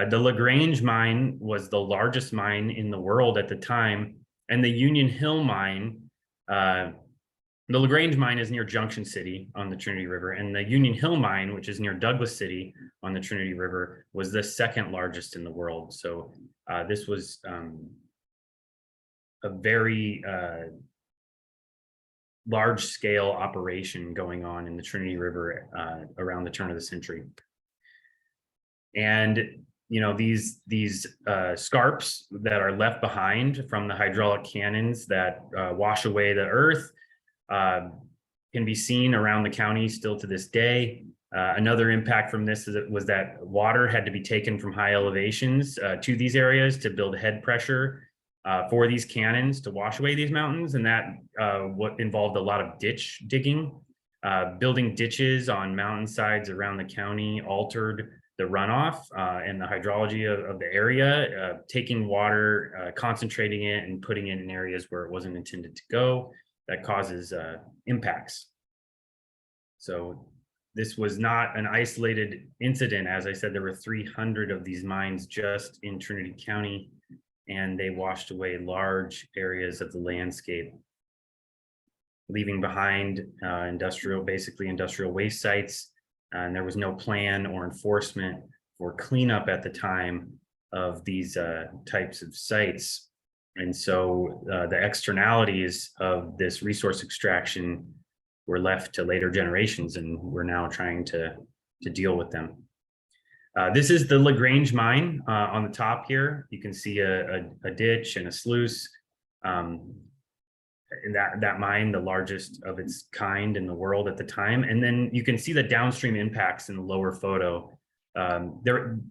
The LaGrange mine was the largest mine in the world at the time, and the Union Hill mine, the LaGrange mine is near Junction City on the Trinity River, and the Union Hill mine, which is near Douglas City on the Trinity River, was the second largest in the world. So this was a very large-scale operation going on in the Trinity River around the turn of the century. And you know, these scarps that are left behind from the hydraulic cannons that wash away the earth can be seen around the county still to this day. Another impact from this was that water had to be taken from high elevations to these areas to build head pressure for these cannons to wash away these mountains, and that what involved a lot of ditch digging. Building ditches on mountainsides around the county altered the runoff and the hydrology of the area, taking water, concentrating it, and putting it in areas where it wasn't intended to go. That causes impacts. So this was not an isolated incident. As I said, there were 300 of these mines just in Trinity County, and they washed away large areas of the landscape, leaving behind industrial waste sites. And there was no plan or enforcement or cleanup at the time of these types of sites. And so the externalities of this resource extraction were left to later generations, and we're now trying to deal with them. This is the LaGrange mine on the top here. You can see a ditch and a sluice. In that mine, the largest of its kind in the world at the time. And then you can see the downstream impacts in the lower photo.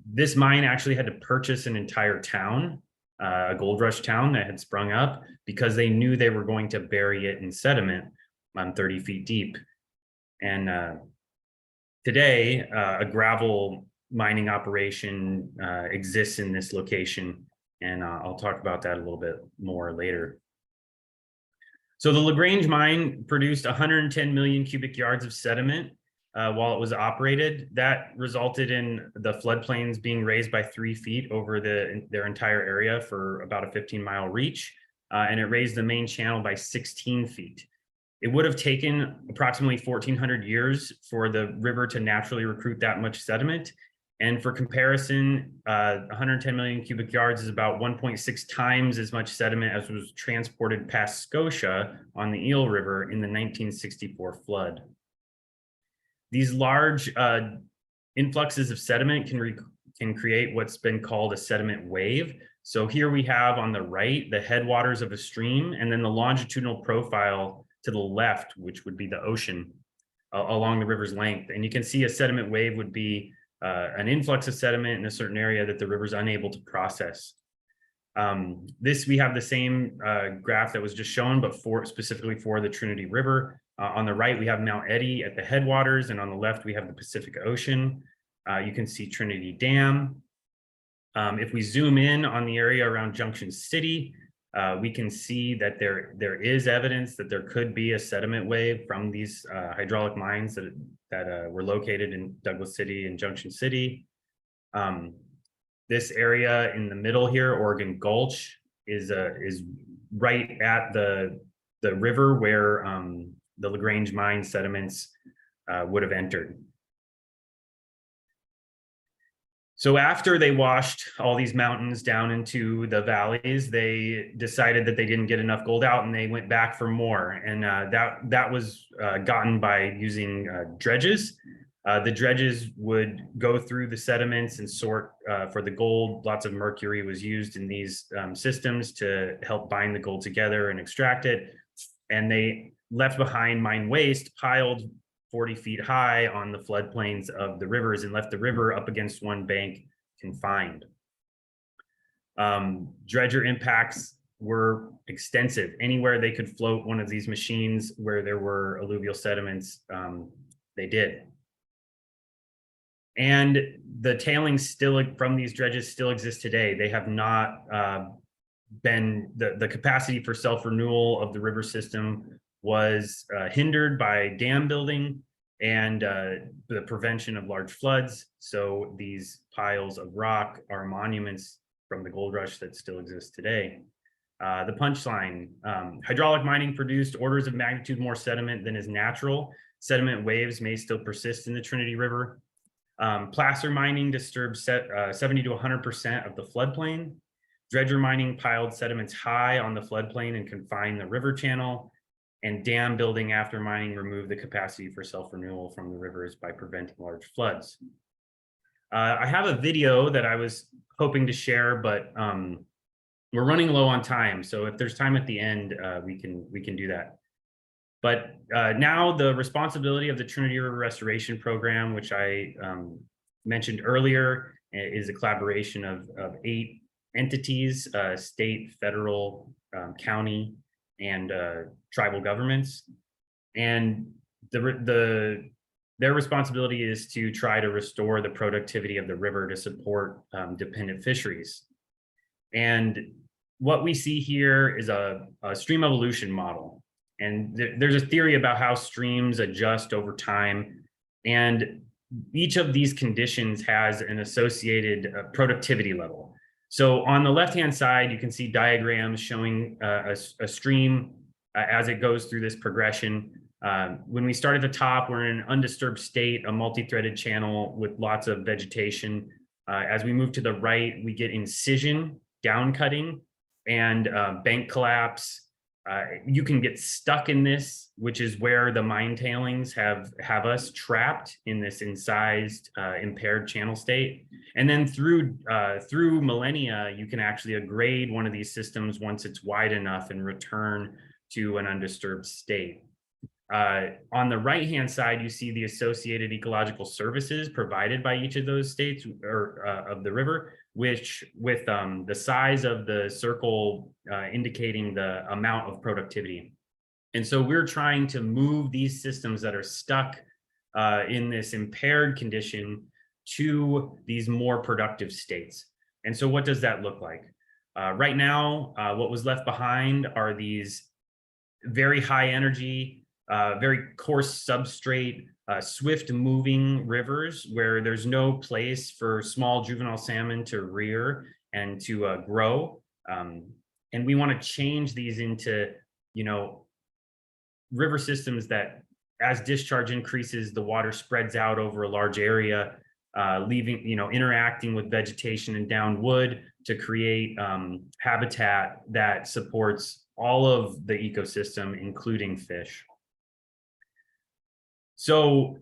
This mine actually had to purchase an entire town, a gold rush town that had sprung up, because they knew they were going to bury it in sediment 30 feet deep. And today, a gravel mining operation exists in this location, and I'll talk about that a little bit more later. So the LaGrange mine produced 110 million cubic yards of sediment while it was operated. That resulted in the floodplains being raised by 3 feet over their entire area for about a 15-mile reach, and it raised the main channel by 16 feet. It would have taken approximately 1,400 years for the river to naturally recruit that much sediment. And for comparison, 110 million cubic yards is about 1.6 times as much sediment as was transported past Scotia on the Eel River in the 1964 flood. These large influxes of sediment can create what's been called a sediment wave. So here we have on the right the headwaters of a stream, and then the longitudinal profile to the left, which would be the ocean along the river's length. And you can see a sediment wave would be an influx of sediment in a certain area that the river's unable to process. We have the same graph that was just shown, but specifically for the Trinity River. On the right, we have Mount Eddy at the headwaters, and on the left, we have the Pacific Ocean. You can see Trinity Dam. If we zoom in on the area around Junction City, we can see that there is evidence that there could be a sediment wave from these hydraulic mines that were located in Douglas City and Junction City. This area in the middle here, Oregon Gulch, is right at the river where the LaGrange mine sediments would have entered. So after they washed all these mountains down into the valleys, they decided that they didn't get enough gold out, and they went back for more. And that was gotten by using dredges. The dredges would go through the sediments and sort for the gold. Lots of mercury was used in these systems to help bind the gold together and extract it. And they left behind mine waste piled 40 feet high on the floodplains of the rivers and left the river up against one bank confined. Dredger impacts were extensive. Anywhere they could float one of these machines where there were alluvial sediments, they did. And the tailings still from these dredges still exist today. They have not been, the capacity for self-renewal of the river system was hindered by dam building and the prevention of large floods. So these piles of rock are monuments from the gold rush that still exist today. The punchline, hydraulic mining produced orders of magnitude more sediment than is natural. Sediment waves may still persist in the Trinity River. Placer mining disturbed 70 to 100% of the floodplain. Dredger mining piled sediments high on the floodplain and confined the river channel. And dam building after mining removed the capacity for self-renewal from the rivers by preventing large floods. I have a video that I was hoping to share, but we're running low on time. So if there's time at the end, we can do that. But now the responsibility of the Trinity River Restoration Program, which I mentioned earlier, is a collaboration of 8 entities, state, federal, county, and tribal governments. And their responsibility is to try to restore the productivity of the river to support dependent fisheries. And what we see here is a stream evolution model. And there's a theory about how streams adjust over time. And each of these conditions has an associated productivity level. So on the left-hand side, you can see diagrams showing a stream as it goes through this progression. When we start at the top, we're in an undisturbed state, a multi-threaded channel with lots of vegetation. As we move to the right, we get incision, down cutting, and bank collapse. You can get stuck in this, which is where the mine tailings have us trapped in this incised, impaired channel state. And then through millennia, you can actually aggrade one of these systems once it's wide enough and return to an undisturbed state. On the right-hand side, you see the associated ecological services provided by each of those states or of the river, which with the size of the circle indicating the amount of productivity. And so we're trying to move these systems that are stuck in this impaired condition to these more productive states. And so what does that look like? Right now, what was left behind are these very high energy, very coarse substrate, swift moving rivers where there's no place for small juvenile salmon to rear and to grow. And we want to change these into, river systems that, as discharge increases, the water spreads out over a large area, leaving, interacting with vegetation and down wood to create habitat that supports all of the ecosystem, including fish. So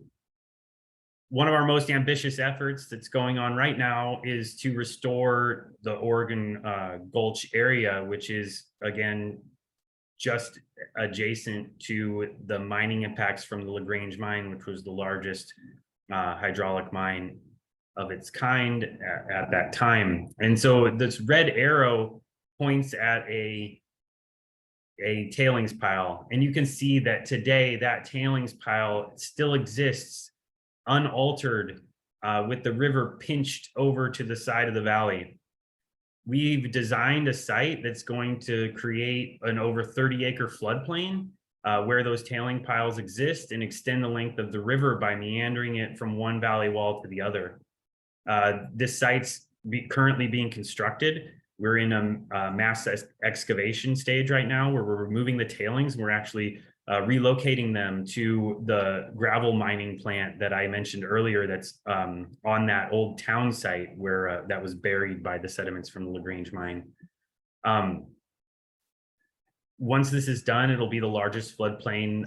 one of our most ambitious efforts that's going on right now is to restore the Oregon Gulch area, which is, again, just adjacent to the mining impacts from the LaGrange mine, which was the largest hydraulic mine of its kind at that time. And so this red arrow points at a tailings pile. And you can see that today that tailings pile still exists unaltered, with the river pinched over to the side of the valley. We've designed a site that's going to create an over 30-acre floodplain where those tailing piles exist and extend the length of the river by meandering it from one valley wall to the other. This site's currently being constructed. We're in a mass excavation stage right now where we're removing the tailings. We're actually relocating them to the gravel mining plant that I mentioned earlier that's on that old town site where that was buried by the sediments from the LaGrange mine. Once this is done, it'll be the largest floodplain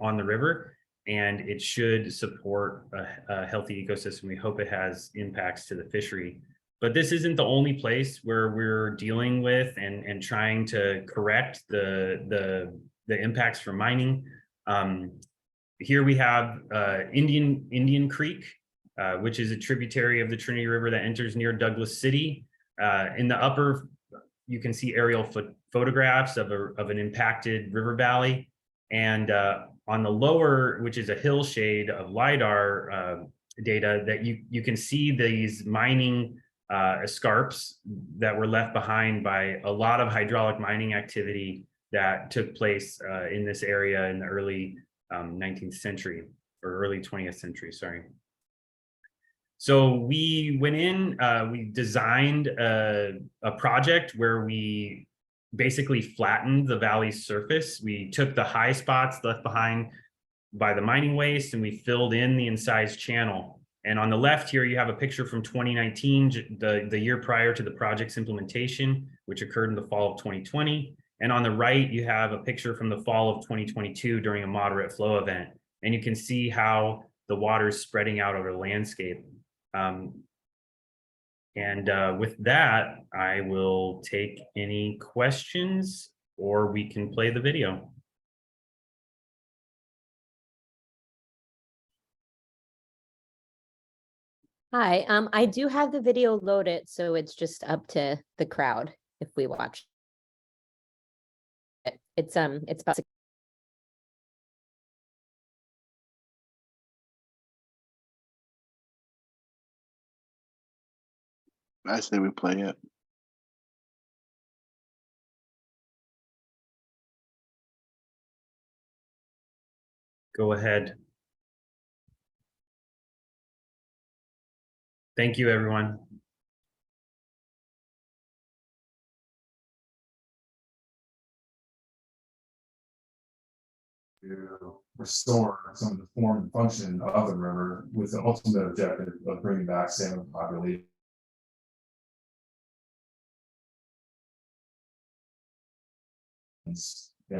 on the river, and it should support a healthy ecosystem. We hope it has impacts to the fishery. But this isn't the only place where we're dealing with and trying to correct the impacts from mining. Here we have Indian Creek, which is a tributary of the Trinity River that enters near Douglas City. In the upper, you can see aerial photographs of an impacted river valley. And on the lower, which is a hillshade of LiDAR data, that you can see these mining escarps that were left behind by a lot of hydraulic mining activity that took place in this area in the early 19th century or early 20th century, sorry. So we went in, we designed a project where we basically flattened the valley's surface. We took the high spots left behind by the mining waste and we filled in the incised channel. And on the left here, you have a picture from 2019, the year prior to the project's implementation, which occurred in the fall of 2020. And on the right, you have a picture from the fall of 2022 during a moderate flow event. And you can see how the water is spreading out over the landscape. With that, I will take any questions or we can play the video. Hi, I do have the video loaded, so it's just up to the crowd if we watch it. It's about I say we play it. Go ahead. Thank you, everyone. To restore some of the form and function of the river with the ultimate objective of bringing back salmon populations. The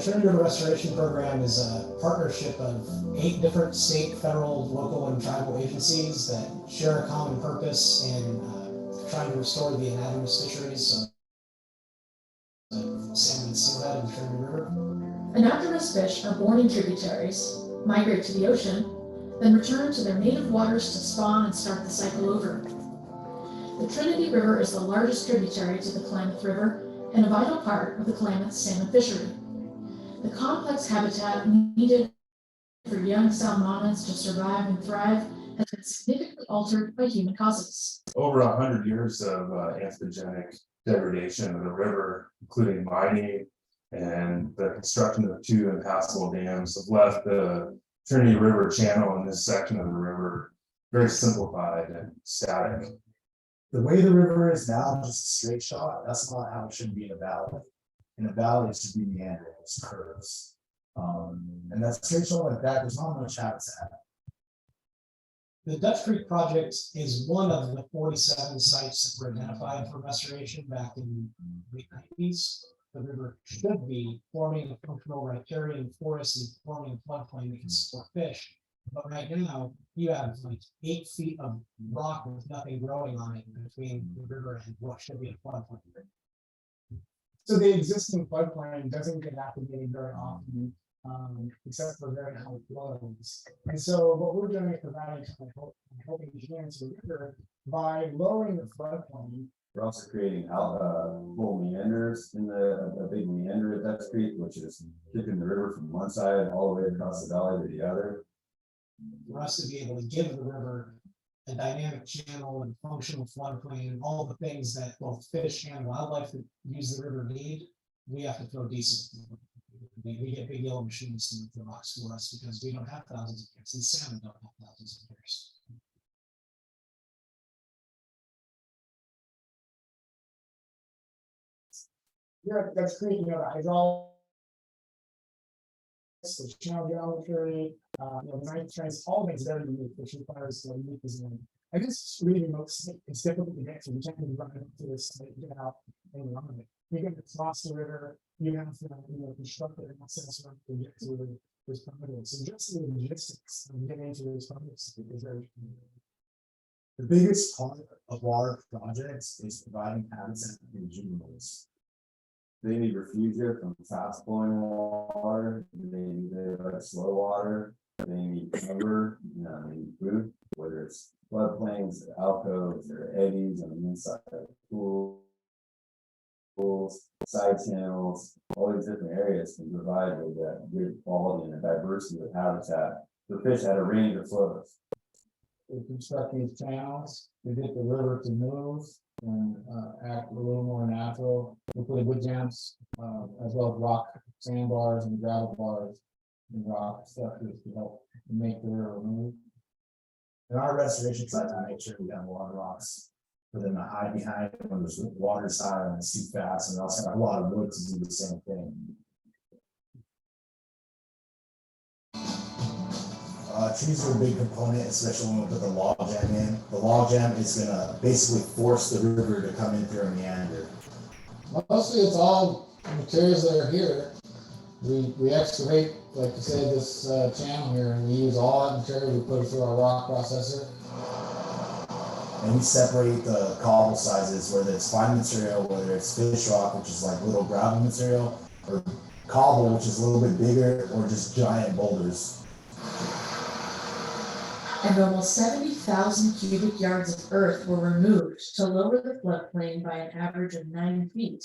Trinity River Restoration Program is a partnership of 8 different state, federal, local, and tribal agencies that share a common purpose in trying to restore the anadromous fisheries of salmon and steelhead in the Trinity River. Anadromous fish are born in tributaries, migrate to the ocean, then return to their native waters to spawn and start the cycle over. The Trinity River is the largest tributary to the Klamath River and a vital part of the Klamath salmon fishery. The complex habitat needed for young salmonids to survive and thrive has been significantly altered by human causes. Over 100 years of anthropogenic degradation of the river, including mining and the construction of 2 impassable dams, have left the Trinity River channel in this section of the river very simplified and static. The way the river is now, just a straight shot, that's not how it should be in a valley. in a valley, it should be meandering, it's curves. And that's straight shoreline like that, there's not much habitat. The Dutch Creek project is one of the 47 sites that were identified for restoration back in the late 90s. The river should be forming a functional riparian forest and forming a floodplain that can support fish. But right now, you have like 8 feet of rock with nothing growing on it between the river and what should be a floodplain. So the existing floodplain doesn't get activated very often, except for very high flows. And so what we're doing is providing helping enhance the river by lowering the floodplain. We're also creating full meanders in a big meander at Dutch Creek, which is kicking the river from one side all the way across the valley to the other. For us to be able to give the river a dynamic channel and functional floodplain and all the things that both fish and wildlife that use the river need, we have to throw decent. We get big yellow machines to move the rocks for us because we don't have thousands of years, and salmon don't have thousands of years. Yeah, that's great, you know, the hydraulics, the channel geometry, the night trends, all things very unique, which requires a unique design. I guess really it's difficult to get to. You can't really run up to this site, get out and run it. You get to cross the river, you have to, construct an access ramp to get to this project. So just the logistics of getting into this project is very. The biggest part of water projects is providing habitat for juveniles. They need refugia from fast flowing water, they need slow water, they need cover, they need food, whether it's floodplains, alcoves, or eddies on the inside of pools, side channels, all these different areas can provide with that good quality and a diversity of habitat for fish at a range of flows. We construct these channels, we get the river to move and act a little more natural. We put wood jams, as well as rock sandbars and gravel bars and rock structures to help make the river move. In our restoration site, to make sure we have a lot of rocks for them to hide behind when there's water's high and it's too fast, and we also have a lot of wood to do the same thing. Trees are a big component, especially when we put the log jam in. The log jam is gonna basically force the river to come in through a meander. Mostly it's all materials that are here. We excavate, like you said, this channel here, and we use all that material, we put it through our rock processor. And we separate the cobble sizes, whether it's fine material, whether it's fish rock, which is like little gravel material, or cobble, which is a little bit bigger, or just giant boulders. And almost 70,000 cubic yards of earth were removed to lower the floodplain by an average of 9 feet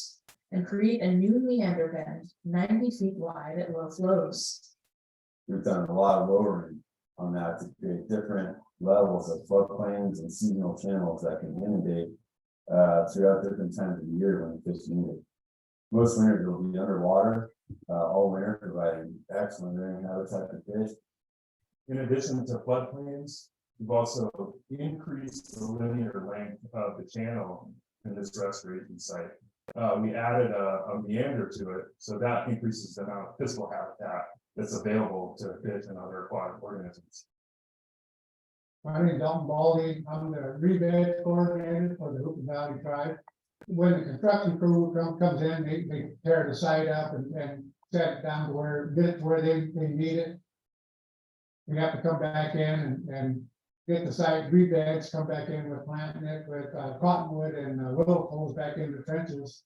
and create a new meander bend 90 feet wide at low flows. We've done a lot of lowering on that to create different levels of floodplains and seasonal channels that can inundate throughout different times of the year when the fish need it. Most winters will be underwater all winter, providing excellent rearing habitat for fish. In addition to floodplains, we've also increased the linear length of the channel in this restoration site. We added a meander to it, so that increases the amount of physical habitat that's available to fish and other aquatic organisms. My name is Dalton Baldy. I'm the rebed coordinator for the Hoopa Valley Tribe. When the construction crew comes in, they tear the site up and set it down to where they need it. We have to come back in and get the site rebeds, come back in with planting it with cottonwood and willow poles back in the trenches.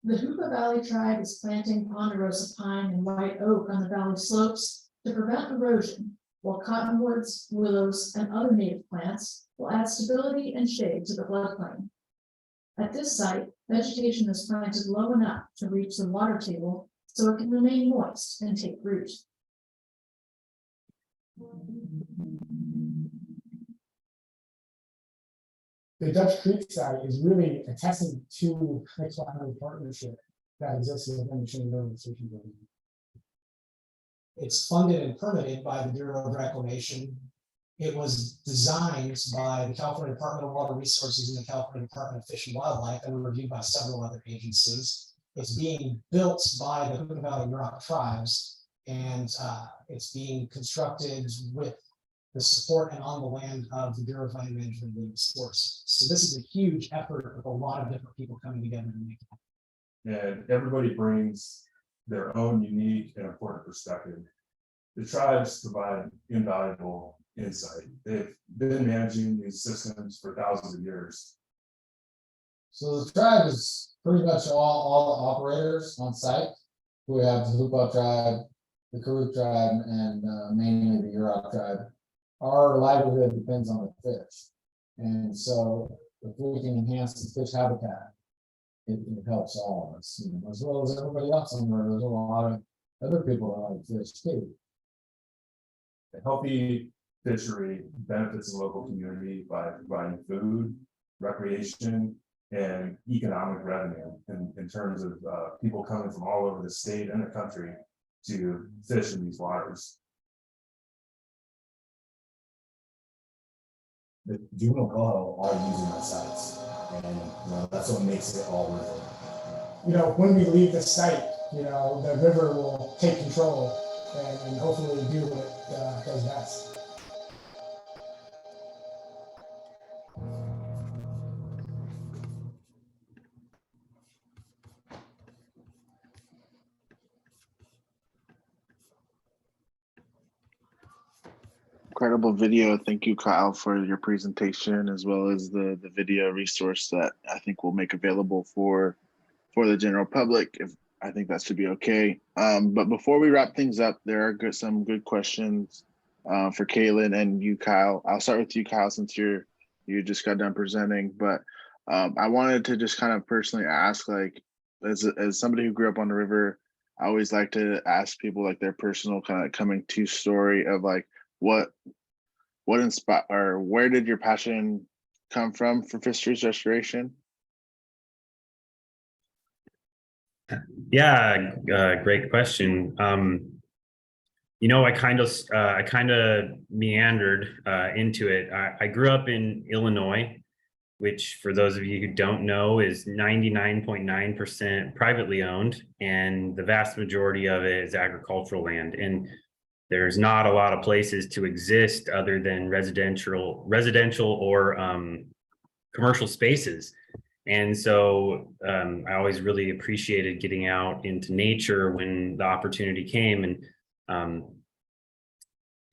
The Hoopa Valley Tribe is planting ponderosa pine and white oak on the valley slopes to prevent erosion, while cottonwoods, willows, and other native plants will add stability and shade to the floodplain. At this site, vegetation is planted low enough to reach the water table so it can remain moist and take root. The Dutch Creek site is really a testament to the collaborative partnership that exists within the Chain River Restoration Program. It's funded and permitted by the Bureau of Reclamation. It was designed by the California Department of Water Resources and the California Department of Fish and Wildlife and reviewed by several other agencies. it's being built by the Hoopin Valley Yurok tribes, and it's being constructed with the support and on the land of the Bureau of Land Management and Legal Sports. So this is a huge effort of a lot of different people coming together to make it happen. And everybody brings their own unique and important perspective. The tribes provide invaluable insight. They've been managing these systems for thousands of years. So the tribe is pretty much all the operators on site. We have the Hoopa tribe, the Karuk tribe, and mainly the Yurok tribe. Our livelihood depends on the fish. And so if we can enhance the fish habitat, it helps all of us, as well as everybody else on there. There's a lot of other people that like fish too. A healthy fishery benefits the local community by providing food, recreation, and economic revenue in terms of people coming from all over the state and the country to fish in these waters. The juvenile coho are using our sites, and that's what makes it all worth it. When we leave the site, the river will take control and hopefully do what it does best. Incredible video. Thank you, Kyle, for your presentation, as well as the video resource that I think we'll make available for the general public. If I think that should be okay. But before we wrap things up, there are some good questions for Kaitlin and you, Kyle. I'll start with you, Kyle, since you just got done presenting. But I wanted to just kind of personally ask, like, as somebody who grew up on the river, I always like to ask people like their personal kind of coming to story of like, what inspired, or where did your passion come from for fisheries restoration? Yeah, great question. I kind of meandered into it. I grew up in Illinois, which for those of you who don't know is 99.9% privately owned, and the vast majority of it is agricultural land. And there's not a lot of places to exist other than residential or commercial spaces. And so I always really appreciated getting out into nature when the opportunity came. And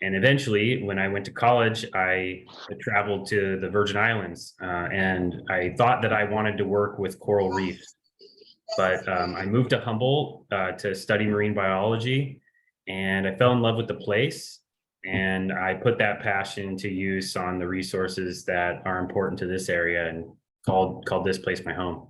eventually, when I went to college, I traveled to the Virgin Islands, and I thought that I wanted to work with coral reefs. But I moved to Humboldt to study marine biology, and I fell in love with the place. And I put that passion to use on the resources that are important to this area, and called this place my home.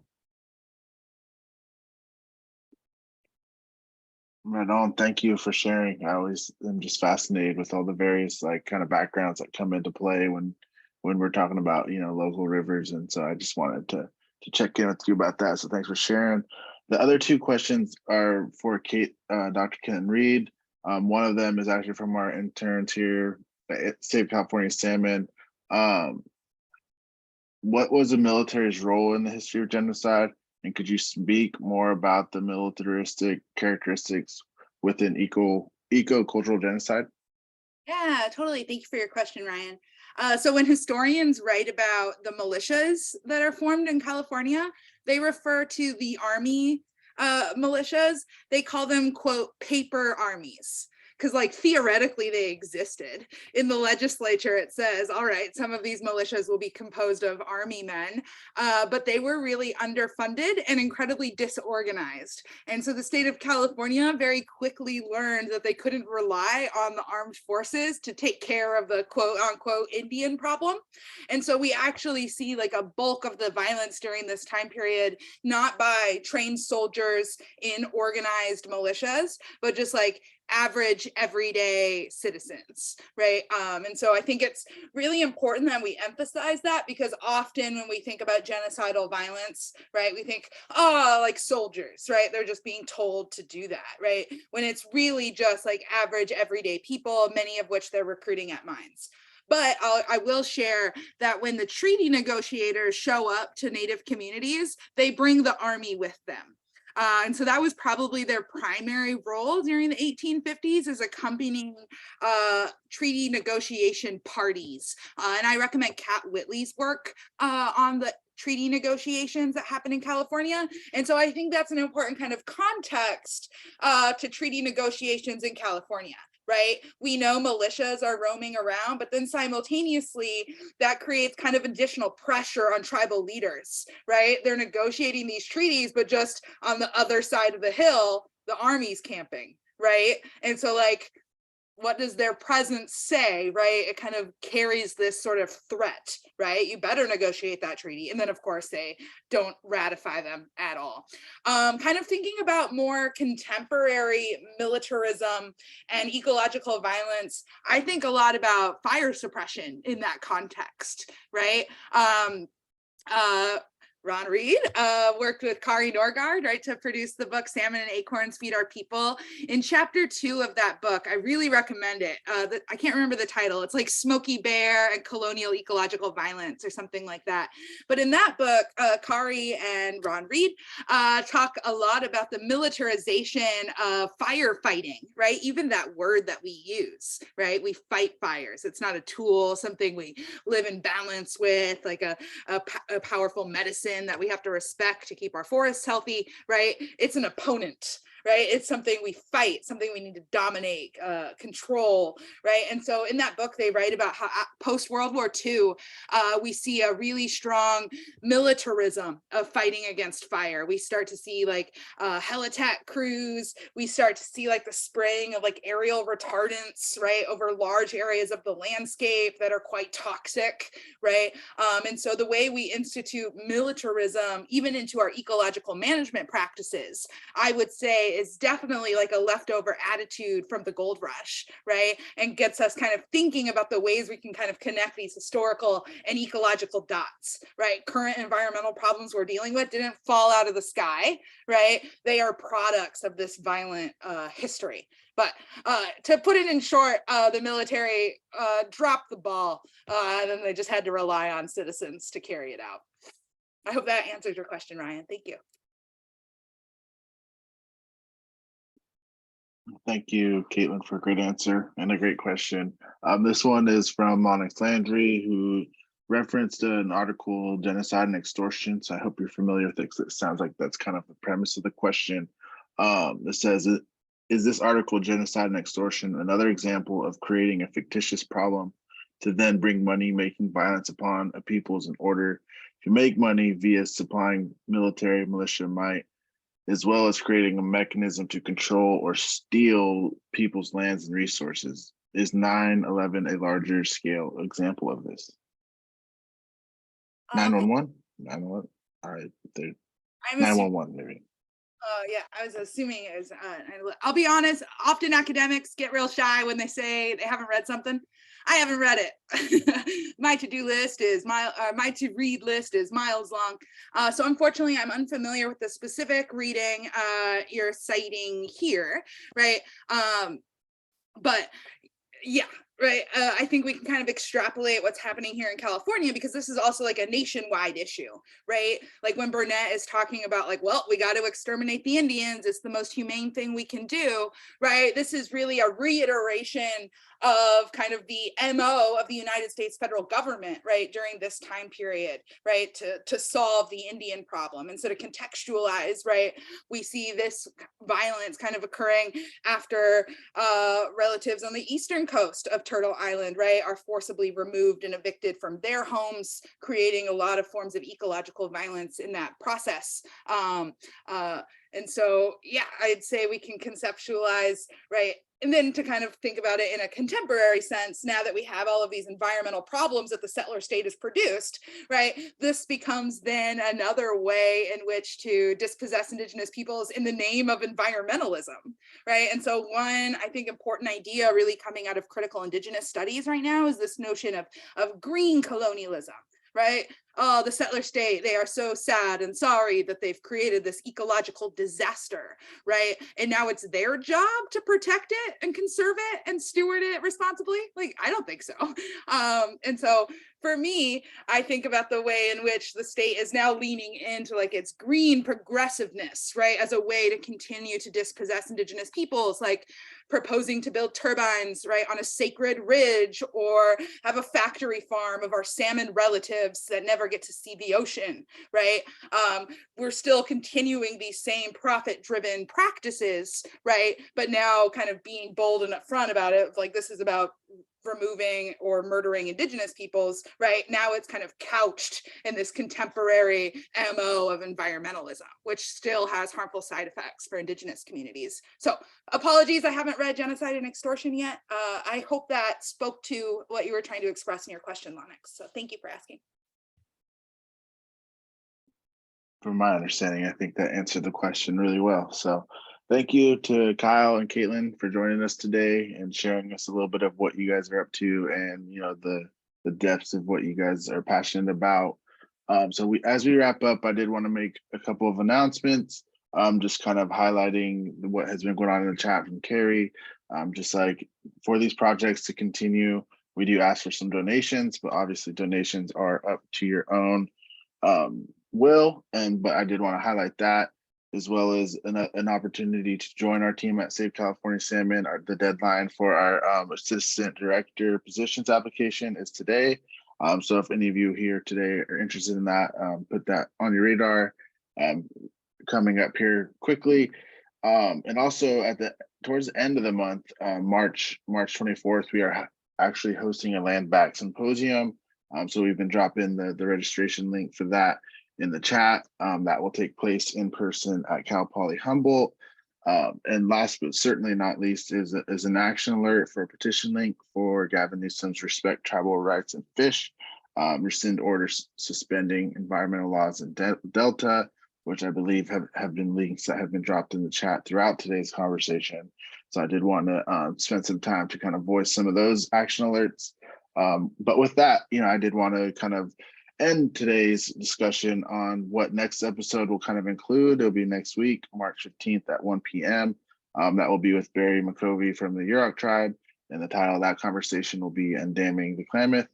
Right on. Thank you for sharing. I always am just fascinated with all the various like kind of backgrounds that come into play when we're talking about local rivers, and so I just wanted to check in with you about that. So thanks for sharing. The other two questions are for Dr. Kaitlin Reed. One of them is actually from our interns here at State of California Salmon. What was the military's role in the history of genocide? And could you speak more about the militaristic characteristics within eco-cultural genocide? Yeah, totally. Thank you for your question, Ryan. So when historians write about the militias that are formed in California, they refer to the army militias. They call them, quote, paper armies. Because like theoretically they existed. In the legislature, it says, all right, some of these militias will be composed of army men, but they were really underfunded and incredibly disorganized. And so the state of California very quickly learned that they couldn't rely on the armed forces to take care of the quote unquote Indian problem. And so we actually see like a bulk of the violence during this time period, not by trained soldiers in organized militias, but just like average everyday citizens, right? And so I think it's really important that we emphasize that, because often when we think about genocidal violence, right, we think, oh, like soldiers, right? They're just being told to do that, right? When it's really just like average everyday people, many of which they're recruiting at mines. But I will share that when the treaty negotiators show up to Native communities, they bring the army with them. And so that was probably their primary role during the 1850s, is accompanying treaty negotiation parties. And I recommend Kat Whitley's work on the treaty negotiations that happen in California. And so I think that's an important kind of context to treaty negotiations in California. Right? We know militias are roaming around, but then simultaneously that creates kind of additional pressure on tribal leaders, right? They're negotiating these treaties, but just on the other side of the hill, the army's camping, right? And so like, what does their presence say, right? It kind of carries this sort of threat, right? You better negotiate that treaty. And then of course they don't ratify them at all. Kind of thinking about more contemporary militarism and ecological violence, I think a lot about fire suppression in that context, right? Ron Reed worked with Kari Norgard, right, to produce the book Salmon and Acorns Feed Our People. In chapter 2 of that book, I really recommend it. I can't remember the title. It's like Smokey Bear and Colonial Ecological Violence or something like that. But in that book, Kari and Ron Reed talk a lot about the militarization of firefighting, right? Even that word that we use, right? We fight fires. It's not a tool, something we live in balance with, like a powerful medicine that we have to respect to keep our forests healthy, right? It's an opponent, right? It's something we fight, something we need to dominate, control, right? And so in that book, they write about how post World War II, we see a really strong militarism of fighting against fire. We start to see like hell attack crews. We start to see like the spraying of like aerial retardants, right, over large areas of the landscape that are quite toxic, right? And so the way we institute militarism, even into our ecological management practices, I would say is definitely like a leftover attitude from the gold rush, right? And gets us kind of thinking about the ways we can kind of connect these historical and ecological dots, right? Current environmental problems we're dealing with didn't fall out of the sky, right? They are products of this violent history. But to put it in short, the military dropped the ball, and then they just had to rely on citizens to carry it out. I hope that answers your question, Ryan. Thank you. Thank you, Kaitlin, for a great answer and a great question. This one is from Onyx Landry, who referenced an article, Genocide and Extortion. So I hope you're familiar with it, because it sounds like that's kind of the premise of the question. It says, is this article, Genocide and Extortion, another example of creating a fictitious problem to then bring money, making violence upon a peoples in order to make money via supplying military militia might, as well as creating a mechanism to control or steal people's lands and resources? Is 9/11 a larger scale example of this? 911? 911? All right, 911, maybe. Yeah, I was assuming it was, I'll be honest, often academics get real shy when they say they haven't read something. I haven't read it. My to-do list is my to-read list is miles long. So unfortunately, I'm unfamiliar with the specific reading you're citing here, right? But yeah, right. I think we can kind of extrapolate what's happening here in California, because this is also like a nationwide issue, right? Like when Burnett is talking about like, well, we got to exterminate the Indians, it's the most humane thing we can do, right? This is really a reiteration of kind of the MO of the United States federal government, right, during this time period, right, to solve the Indian problem. And so to contextualize, right, we see this violence kind of occurring after relatives on the eastern coast of Turtle Island, right, are forcibly removed and evicted from their homes, creating a lot of forms of ecological violence in that process. And so, yeah, I'd say we can conceptualize, right, and then to kind of think about it in a contemporary sense, now that we have all of these environmental problems that the settler state has produced, right, this becomes then another way in which to dispossess Indigenous peoples in the name of environmentalism, right? And so one, I think, important idea really coming out of critical Indigenous studies right now is this notion of green colonialism, right? oh, the settler state, they are so sad and sorry that they've created this ecological disaster, right? And now it's their job to protect it and conserve it and steward it responsibly. Like, I don't think so. And so for me, I think about the way in which the state is now leaning into like its green progressiveness, right? As a way to continue to dispossess indigenous peoples, like proposing to build turbines, right, on a sacred ridge, or have a factory farm of our salmon relatives that never get to see the ocean, right? We're still continuing these same profit-driven practices, right? But now kind of being bold and upfront about it, like this is about removing or murdering indigenous peoples, right? Now it's kind of couched in this contemporary MO of environmentalism, which still has harmful side effects for indigenous communities. So apologies, I haven't read Genocide and Extortion yet. I hope that spoke to what you were trying to express in your question, Lennox. So thank you for asking. From my understanding, I think that answered the question really well. So thank you to Kyle and Kaitlin for joining us today and sharing us a little bit of what you guys are up to and, you know, the depths of what you guys are passionate about. So as we wrap up, I did want to make a couple of announcements, just kind of highlighting what has been going on in the chat from Carrie. Just like for these projects to continue, we do ask for some donations, but obviously donations are up to your own will. But I did want to highlight that, as well as an opportunity to join our team at Save California Salmon. The deadline for our assistant director positions application is today. So if any of you here today are interested in that, put that on your radar. Coming up here quickly. And also towards the end of the month, March 24th, we are actually hosting a land back symposium. So we've been dropping the registration link for that in the chat. That will take place in person at Cal Poly Humboldt. And last but certainly not least is an action alert for a petition link for Gavin Newsom's Respect Tribal Rights and Fish, rescind orders suspending environmental laws in Delta, which I believe have been links that have been dropped in the chat throughout today's conversation. So I did want to spend some time to kind of voice some of those action alerts. But with that, I did want to kind of end today's discussion on what next episode will kind of include. It'll be next week, March 15th at 1 p.m. That will be with Barry McCovey from the Yurok tribe. And the title of that conversation will be Undamming the Klamath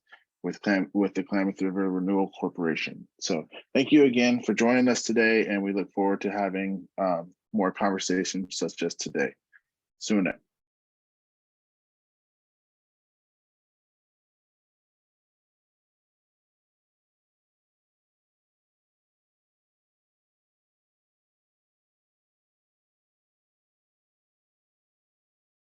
with the Klamath River Renewal Corporation. So thank you again for joining us today. And we look forward to having more conversations such as today. Soon.